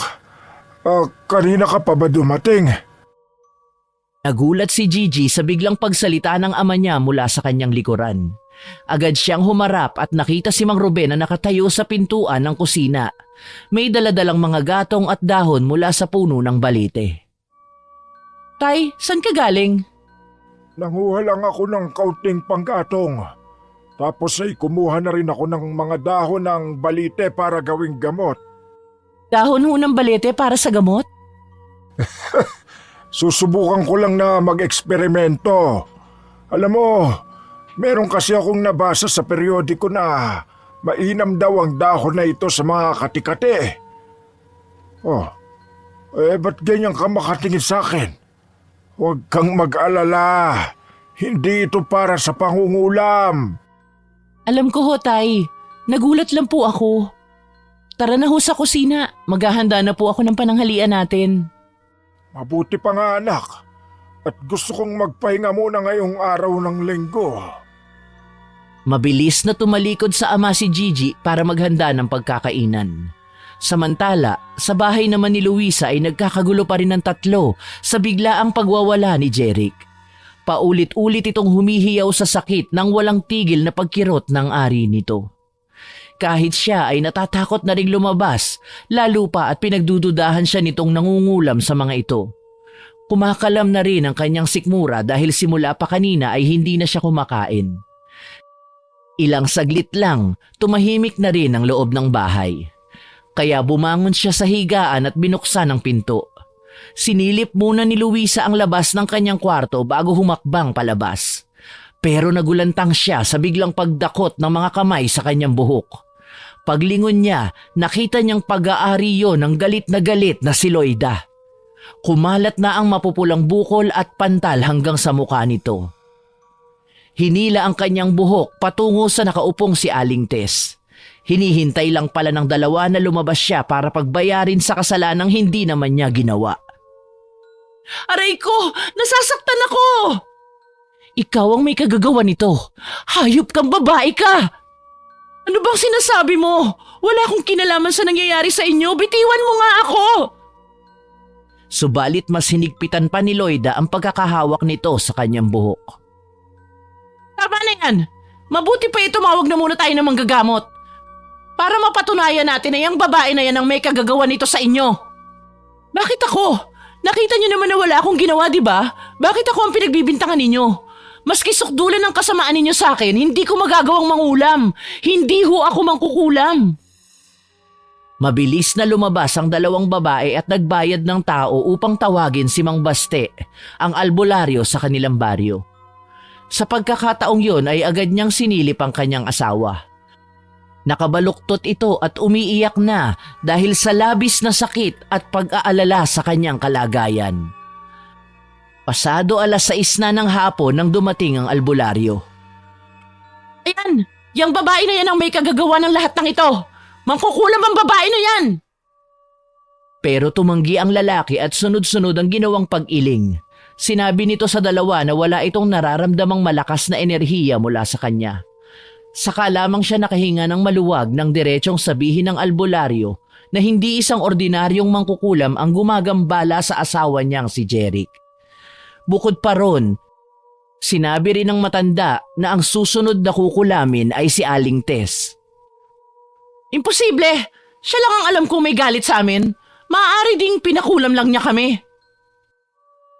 kanina ka pa ba dumating? Nagulat si Gigi sa biglang pagsalita ng ama niya mula sa kanyang likuran. Agad siyang humarap at nakita si Mang Ruben na nakatayo sa pintuan ng kusina. May daladalang mga gatong at dahon mula sa puno ng balite. Tay, saan ka galing? Nanguha lang ako ng kaunting panggatong. Tapos ay kumuha na rin ako ng mga dahon ng balite para gawing gamot. Dahon ho ng balete para sa gamot? Susubukan ko lang na mag-eksperimento. Alam mo, meron kasi akong nabasa sa periodiko na mainam daw ang dahon na ito sa mga kati-kati. Oh, ba't ganyan ka makatingin sa akin? Huwag kang mag-alala. Hindi ito para sa pangungulam. Alam ko ho, Tay. Nagulat lang po ako. Tara na ho sa kusina. Maghahanda na po ako ng pananghalian natin. Mabuti pa nga anak. At gusto kong magpahinga muna ngayong araw ng linggo. Mabilis na tumalikod sa ama si Gigi para maghanda ng pagkakainan. Samantala, sa bahay naman ni Luisa ay nagkakagulo pa rin ng tatlo sa biglaang pagwawala ni Jeric. Paulit-ulit itong humihiyaw sa sakit nang walang tigil na pagkirot ng ari nito. Kahit siya ay natatakot na ring lumabas, lalo pa at pinagdududahan siya nitong nangungulam sa mga ito. Kumakalam na rin ang kanyang sikmura dahil simula pa kanina ay hindi na siya kumakain. Ilang saglit lang, tumahimik na rin ang loob ng bahay. Kaya bumangon siya sa higaan at binuksan ang pinto. Sinilip muna ni Luisa ang labas ng kanyang kwarto bago humakbang palabas. Pero nagulantang siya sa biglang pagdakot ng mga kamay sa kanyang buhok. Paglingon niya, nakita niyang pag-aari yon ng galit na si Loida. Kumalat na ang mapupulang bukol at pantal hanggang sa mukha nito. Hinila ang kanyang buhok patungo sa nakaupong si Aling Tess. Hinihintay lang pala ng dalawa na lumabas siya para pagbayarin sa kasalanang hindi naman niya ginawa. Aray ko! Nasasaktan ako! Ikaw ang may kagagawa nito. Hayop kang babae ka! Ano bang sinasabi mo? Wala akong kinalaman sa nangyayari sa inyo. Bitiwan mo nga ako! Subalit mas hinigpitan pa ni Loida ang pagkakahawak nito sa kanyang buhok. Tama na yan. Mabuti pa tumawag na muna tayo ng manggagamot. Para mapatunayan natin na yung babae na yan ang may kagagawa nito sa inyo. Bakit ako? Nakita niyo naman na wala akong ginawa, di ba? Bakit ako ang pinagbibintangan ninyo? Maski sukdulan ng kasamaan ninyo sa akin, hindi ko magagawang mangulam. Hindi ho ako mangkukulam. Mabilis na lumabas ang dalawang babae at nagbayad ng tao upang tawagin si Mang Baste, ang albularyo sa kanilang baryo. Sa pagkakataong yon ay agad niyang sinilip ang kanyang asawa. Nakabaluktot ito at umiiyak na dahil sa labis na sakit at pag-aalala sa kanyang kalagayan. Pasado 6:00 na ng hapon nang dumating ang albularyo. Ayan! Yang babae na yan ang may kagagawa ng lahat ng ito! Mangkukulam ang babae na yan! Pero tumanggi ang lalaki at sunod-sunod ang ginawang pag-iling. Sinabi nito sa dalawa na wala itong nararamdamang malakas na enerhiya mula sa kanya. Saka lamang siya nakahinga ng maluwag nang diretsong sabihin ng albularyo na hindi isang ordinaryong mangkukulam ang gumagambala sa asawa niyang si Jeric. Bukod pa ron, sinabi rin ng matanda na ang susunod na kukulamin ay si Aling Tess. Imposible! Siya lang ang alam kong may galit sa amin. Maaari ding pinakulam lang niya kami.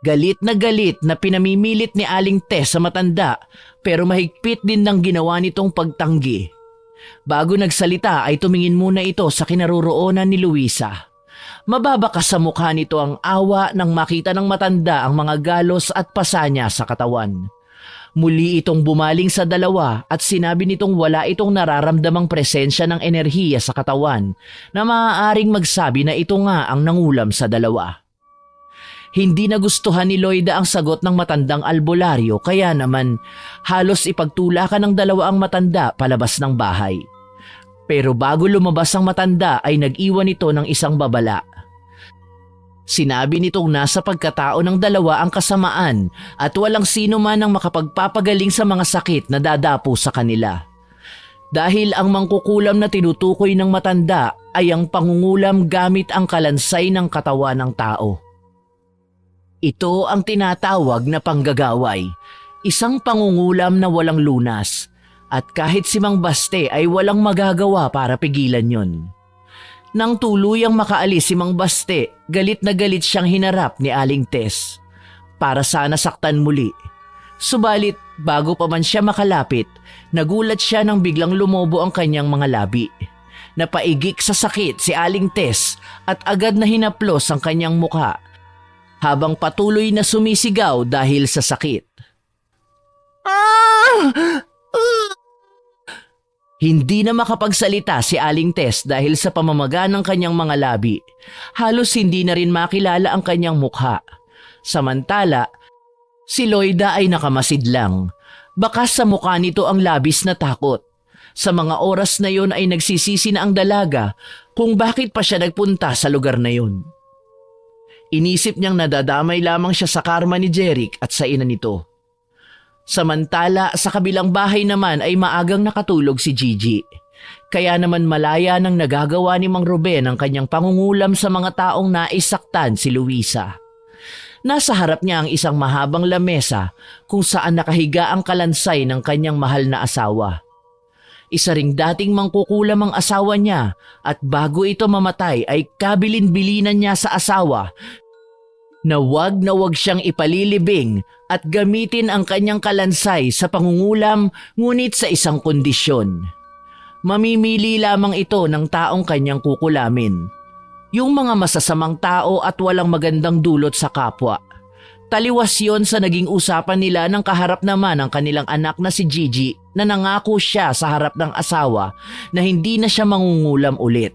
Galit na pinamimilit ni Aling Tess sa matanda pero mahigpit din ng ginawa nitong pagtanggi. Bago nagsalita ay tumingin muna ito sa kinaroroonan ni Luisa. Mababakas sa mukha nito ang awa nang makita ng matanda ang mga galos at pasa niya sa katawan. Muli itong bumaling sa dalawa at sinabi nitong wala itong nararamdamang presensya ng enerhiya sa katawan na maaaring magsabi na ito nga ang nangulam sa dalawa. Hindi nagustuhan ni Loida ang sagot ng matandang albularyo kaya naman halos ipagtulakan ng dalawa ang matanda palabas ng bahay. Pero bago lumabas ang matanda ay nag-iwan ito ng isang babala. Sinabi nitong nasa pagkatao ng dalawa ang kasamaan at walang sino man ang makapagpapagaling sa mga sakit na dadapo sa kanila. Dahil ang mangkukulam na tinutukoy ng matanda ay ang pangungulam gamit ang kalansay ng katawan ng tao. Ito ang tinatawag na panggagaway, isang pangungulam na walang lunas at kahit si Mang Baste ay walang magagawa para pigilan yon. Nang tuluyang makaalis si Mang Baste, galit na galit siyang hinarap ni Aling Tess para sana saktan muli. Subalit bago pa man siya makalapit, nagulat siya nang biglang lumobo ang kanyang mga labi. Napaigik sa sakit si Aling Tess at agad na hinaplos ang kanyang mukha habang patuloy na sumisigaw dahil sa sakit. Hindi na makapagsalita si Aling Tess dahil sa pamamaga ng kanyang mga labi. Halos hindi na rin makilala ang kanyang mukha. Samantala, si Loida ay nakamasid lang. Bakas sa mukha nito ang labis na takot. Sa mga oras na yon ay nagsisisi na ang dalaga kung bakit pa siya nagpunta sa lugar na yon. Inisip niyang nadadamay lamang siya sa karma ni Jeric at sa ina nito. Samantala sa kabilang bahay naman ay maagang nakatulog si Gigi. Kaya naman malaya nang nagagawa ni Mang Ruben ang kanyang pangungulam sa mga taong naisaktan si Luisa. Nasa harap niya ang isang mahabang lamesa kung saan nakahiga ang kalansay ng kanyang mahal na asawa. Isa ring dating mangkukulam ang asawa niya at bago ito mamatay ay kabilin-bilinan niya sa asawa na wag siyang ipalilibing at gamitin ang kanyang kalansay sa pangungulam ngunit sa isang kondisyon. Mamimili lamang ito ng taong kanyang kukulamin. Yung mga masasamang tao at walang magandang dulot sa kapwa. Taliwas yon sa naging usapan nila nang kaharap naman ang kanilang anak na si Gigi na nangako siya sa harap ng asawa na hindi na siya mangungulam ulit.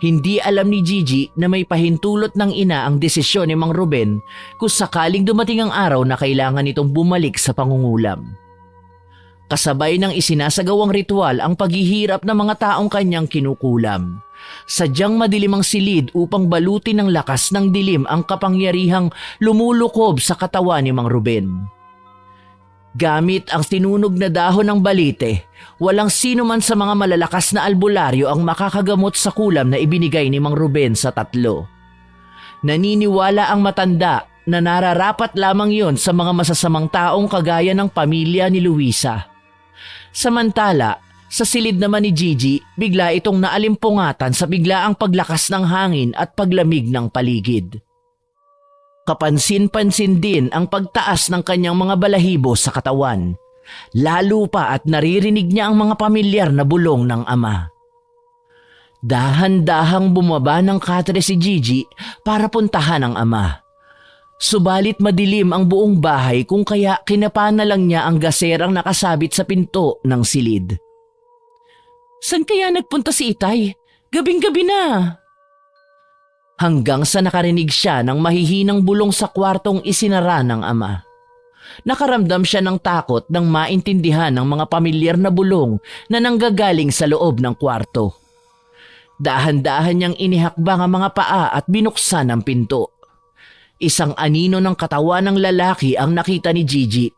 Hindi alam ni Gigi na may pahintulot ng ina ang desisyon ni Mang Ruben kung sakaling dumating ang araw na kailangan itong bumalik sa pangungulam. Kasabay ng isinasagawang ritual ang paghihirap ng mga taong kanyang kinukulam. Sadyang madilim ang silid upang balutin ng lakas ng dilim ang kapangyarihang lumulukob sa katawan ni Mang Ruben. Gamit ang tinunog na dahon ng balite, walang sino man sa mga malalakas na albularyo ang makakagamot sa kulam na ibinigay ni Mang Ruben sa tatlo. Naniniwala ang matanda na nararapat lamang yon sa mga masasamang taong kagaya ng pamilya ni Luisa. Samantala, sa silid naman ni Gigi, bigla itong naalimpungatan sa biglaang paglakas ng hangin at paglamig ng paligid. Kapansin-pansin din ang pagtaas ng kanyang mga balahibo sa katawan. Lalo pa at naririnig niya ang mga pamilyar na bulong ng ama. Dahan-dahang bumaba ng katre si Gigi para puntahan ang ama. Subalit madilim ang buong bahay kung kaya kinapa na lang niya ang gaserang nakasabit sa pinto ng silid. San kaya nagpunta si Itay? Gabing-gabi na. Hanggang sa nakarinig siya ng mahihinang bulong sa kwartong isinara ng ama. Nakaramdam siya ng takot nang maintindihan ng mga pamilyar na bulong na nanggagaling sa loob ng kwarto. Dahan-dahan niyang inihakbang ang mga paa at binuksan ang pinto. Isang anino ng katawan ng lalaki ang nakita ni Gigi.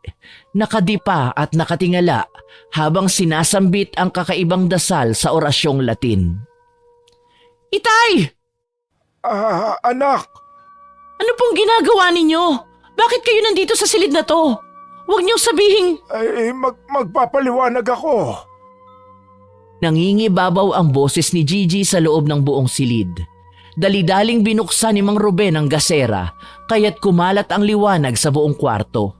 Nakadipa at nakatingala habang sinasambit ang kakaibang dasal sa orasyong Latin. Itay! Anak! Ano pong ginagawa ninyo? Bakit kayo nandito sa silid na to? Huwag niyong sabihing... Magpapaliwanag ako. Nangingibabaw ang boses ni Gigi sa loob ng buong silid. Dali-daling binuksan ni Mang Ruben ang gasera, kaya't kumalat ang liwanag sa buong kwarto.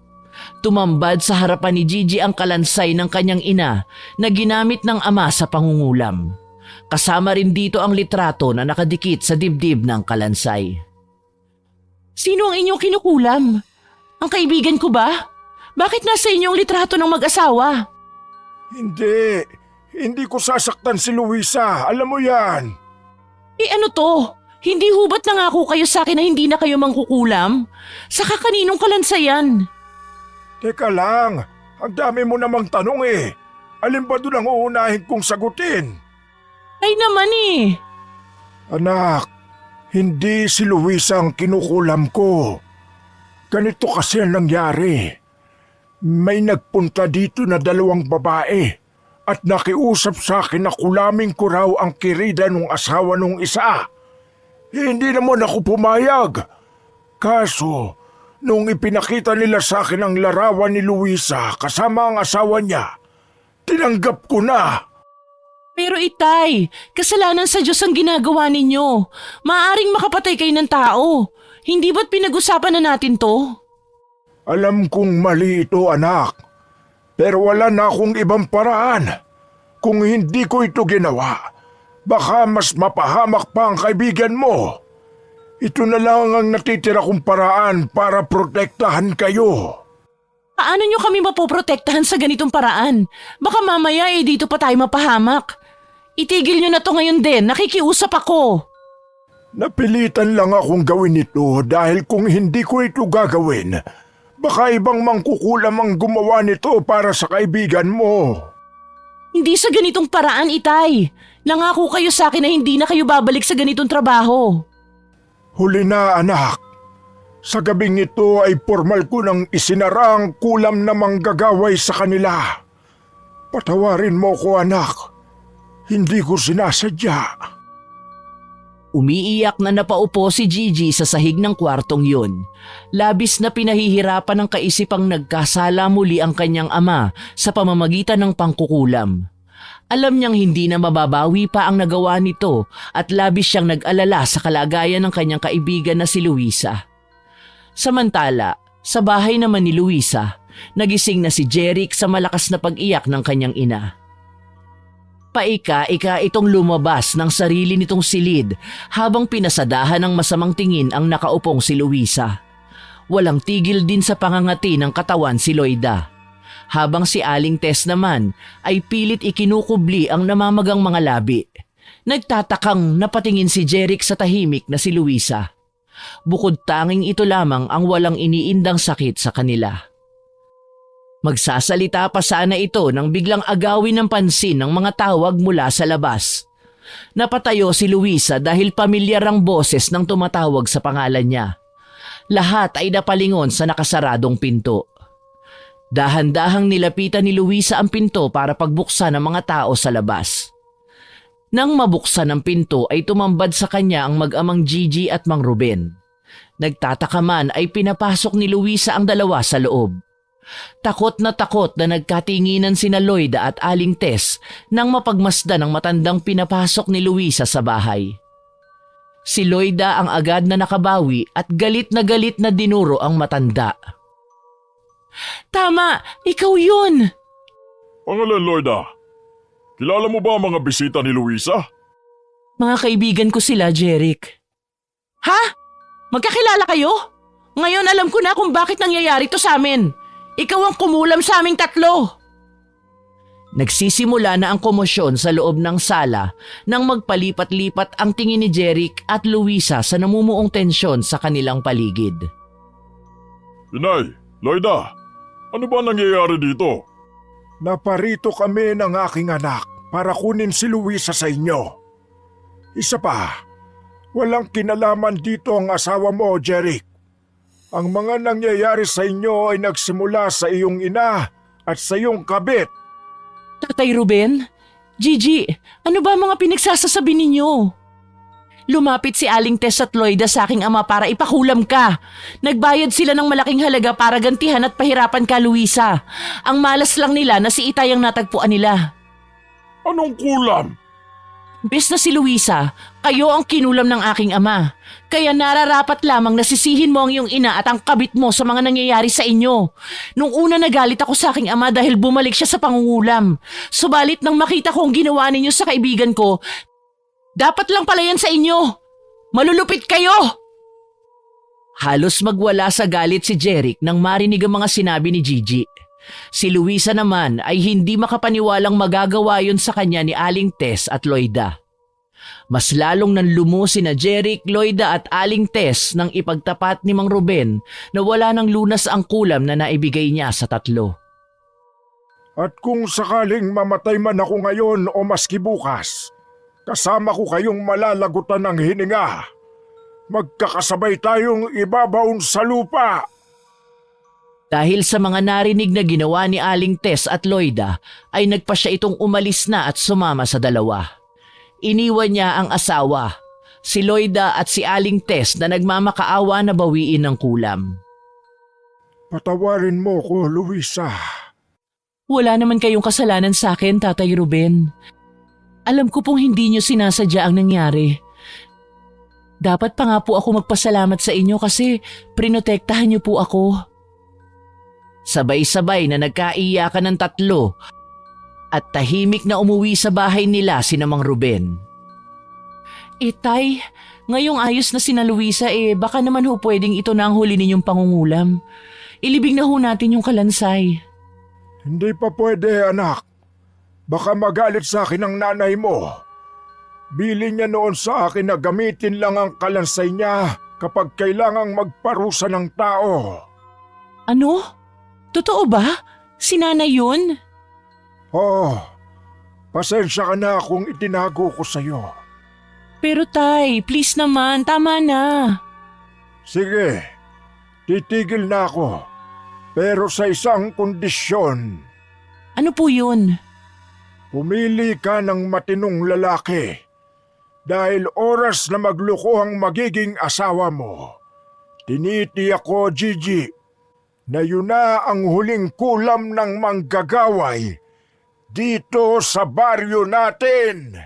Tumambad sa harapan ni Gigi ang kalansay ng kanyang ina na ginamit ng ama sa pangungulam. Kasama rin dito ang litrato na nakadikit sa dibdib ng kalansay. Sino ang inyong kinukulam? Ang kaibigan ko ba? Bakit nasa inyong litrato ng mag-asawa? Hindi ko sasaktan si Luisa, alam mo yan. Ano to? Hindi hubat nangako kayo sa akin na hindi na kayo mangkukulam? Saka kaninong kalansayan? Teka lang, ang dami mo namang tanong eh. Alin ba doon ang uunahin kong sagutin? Ay naman eh. Anak, hindi si Luisa ang kinukulam ko. Ganito kasi ang nangyari. May nagpunta dito na 2 babae at nakiusap sa akin na kulamin ko raw ang kirida ng asawa ng isa. Hindi naman ako pumayag. Kaso, nung ipinakita nila sa akin ang larawan ni Luisa kasama ang asawa niya, tinanggap ko na. Pero itay, kasalanan sa Diyos ang ginagawa ninyo. Maaring makapatay kayo ng tao. Hindi ba't pinag-usapan na natin to? Alam kong mali ito, anak. Pero wala na akong ibang paraan. Kung hindi ko ito ginawa, baka mas mapahamak pa ang kaibigan mo. Ito na lang ang natitira kong paraan para protektahan kayo. Paano nyo kami mapoprotektahan sa ganitong paraan? Baka mamaya dito pa tayo mapahamak. Itigil nyo na to ngayon din, nakikiusap ako. Napilitan lang akong gawin ito dahil kung hindi ko ito gagawin, baka ibang mangkukulam ang gumawa nito para sa kaibigan mo. Hindi sa ganitong paraan, itay. Nangako kayo sa akin na hindi na kayo babalik sa ganitong trabaho. Huli na, anak. Sa gabing ito ay formal ko nang isinara ang kulam na manggagaway sa kanila. Patawarin mo ko, anak. Hindi ko sinasadya. Umiiyak na napaupo si Gigi sa sahig ng kwartong yun. Labis na pinahihirapan ng kaisipang nagkasala muli ang kanyang ama sa pamamagitan ng pangkukulam. Alam niyang hindi na mababawi pa ang nagawa nito at labis siyang nag-alala sa kalagayan ng kanyang kaibigan na si Luisa. Samantala, sa bahay naman ni Luisa, nagising na si Jeric sa malakas na pag-iyak ng kanyang ina. Paika-ika itong lumabas ng sarili nitong silid habang pinasadahan ng masamang tingin ang nakaupong si Luisa. Walang tigil din sa pangangati ng katawan si Loida. Habang si Aling Tess naman ay pilit ikinukubli ang namamagang mga labi. Nagtatakang napatingin si Jeric sa tahimik na si Luisa. Bukod tanging ito lamang ang walang iniindang sakit sa kanila. Magsasalita pa sana ito nang biglang agawin ng pansin ng mga tawag mula sa labas. Napatayo si Luisa dahil pamilyar ang boses ng tumatawag sa pangalan niya. Lahat ay napalingon sa nakasaradong pinto. Dahan-dahang nilapitan ni Luisa ang pinto para pagbuksan ng mga tao sa labas. Nang mabuksan ang pinto ay tumambad sa kanya ang mag-amang Gigi at Mang Ruben. Nagtataka man ay pinapasok ni Luisa ang dalawa sa loob. Takot na nagkatinginan sina Loida at Aling Tess nang mapagmasdan ang matandang pinapasok ni Luisa sa bahay. Si Loida ang agad na nakabawi at galit na dinuro ang matanda. Tama, ikaw yun! Pangalan, Loida. Kilala mo ba ang mga bisita ni Luisa? Mga kaibigan ko sila, Jeric. Ha? Magkakilala kayo? Ngayon alam ko na kung bakit nangyayari to sa amin. Ikaw ang kumulam sa aming tatlo. Nagsisimula na ang komosyon sa loob ng sala nang magpalipat-lipat ang tingin ni Jeric at Luisa sa namumuong tensyon sa kanilang paligid. Inay, Loida, ano ba nangyayari dito? Naparito kami ng aking anak para kunin si Luisa sa inyo. Isa pa, walang kinalaman dito ang asawa mo, Jeric. Ang mga nangyayari sa inyo ay nagsimula sa iyong ina at sa iyong kabit. Tatay Ruben? Gigi, ano ba mga pinagsasasabi ninyo? Lumapit si Aling Tess at Loida sa aking ama para ipakulam ka. Nagbayad sila ng malaking halaga para gantihan at pahirapan ka, Luisa. Ang malas lang nila na si Itay ang natagpuan nila. Anong kulam? Imbes na si Luisa, kayo ang kinulam ng aking ama. Kaya nararapat lamang na sisihin mo ang iyong ina at ang kabit mo sa mga nangyayari sa inyo. Nung una nagalit ako sa aking ama dahil bumalik siya sa pangungulam. Subalit nang makita ko ang ginawa ninyo sa kaibigan ko, dapat lang pala yan sa inyo. Malulupit kayo! Halos magwala sa galit si Jeric nang marinig ang mga sinabi ni Gigi. Si Luisa naman ay hindi makapaniwalang magagawa yon sa kanya ni Aling Tess at Loida. Mas lalong nanlumo sina Jeric, Loida at Aling Tess nang ipagtapat ni Mang Ruben na wala ng lunas ang kulam na naibigay niya sa tatlo. At kung sakaling mamatay man ako ngayon o maski bukas, kasama ko kayong malalagutan ng hininga. Magkakasabay tayong ibabaon sa lupa. Dahil sa mga narinig na ginawa ni Aling Tess at Loida, ay nagpa siya itong umalis na at sumama sa dalawa. Iniwan niya ang asawa, si Loida at si Aling Tess na nagmamakaawa na bawiin ng kulam. Patawarin mo ko, Luisa. Wala naman kayong kasalanan sa akin, Tatay Ruben. Alam ko pong hindi niyo sinasadya ang nangyari. Dapat pa nga po ako magpasalamat sa inyo kasi prinotektahan niyo po ako. Sabay-sabay na nagkaiyakan ng tatlo at tahimik na umuwi sa bahay nila si Mang Ruben. Tay, ngayong ayos na sina Luisa baka naman ho pwedeng ito na ang huli ninyong pangungulam. Ilibing na ho natin yung kalansay. Hindi pa pwede, anak. Baka magalit sa akin ang nanay mo. Bili niya noon sa akin na gamitin lang ang kalansay niya kapag kailangang magparusa ng tao. Ano? Totoo ba? Si nanay yun? Oh, pasensya ka na kung itinago ko sa'yo. Pero tay, please naman, tama na. Sige, titigil na ako. Pero sa isang kondisyon. Ano po yun? Pumili ka ng matinong lalaki. Dahil oras na magluko ang magiging asawa mo. Tinitiyak ko, Gigi, na yun na ang huling kulam ng manggagaway dito sa baryo natin.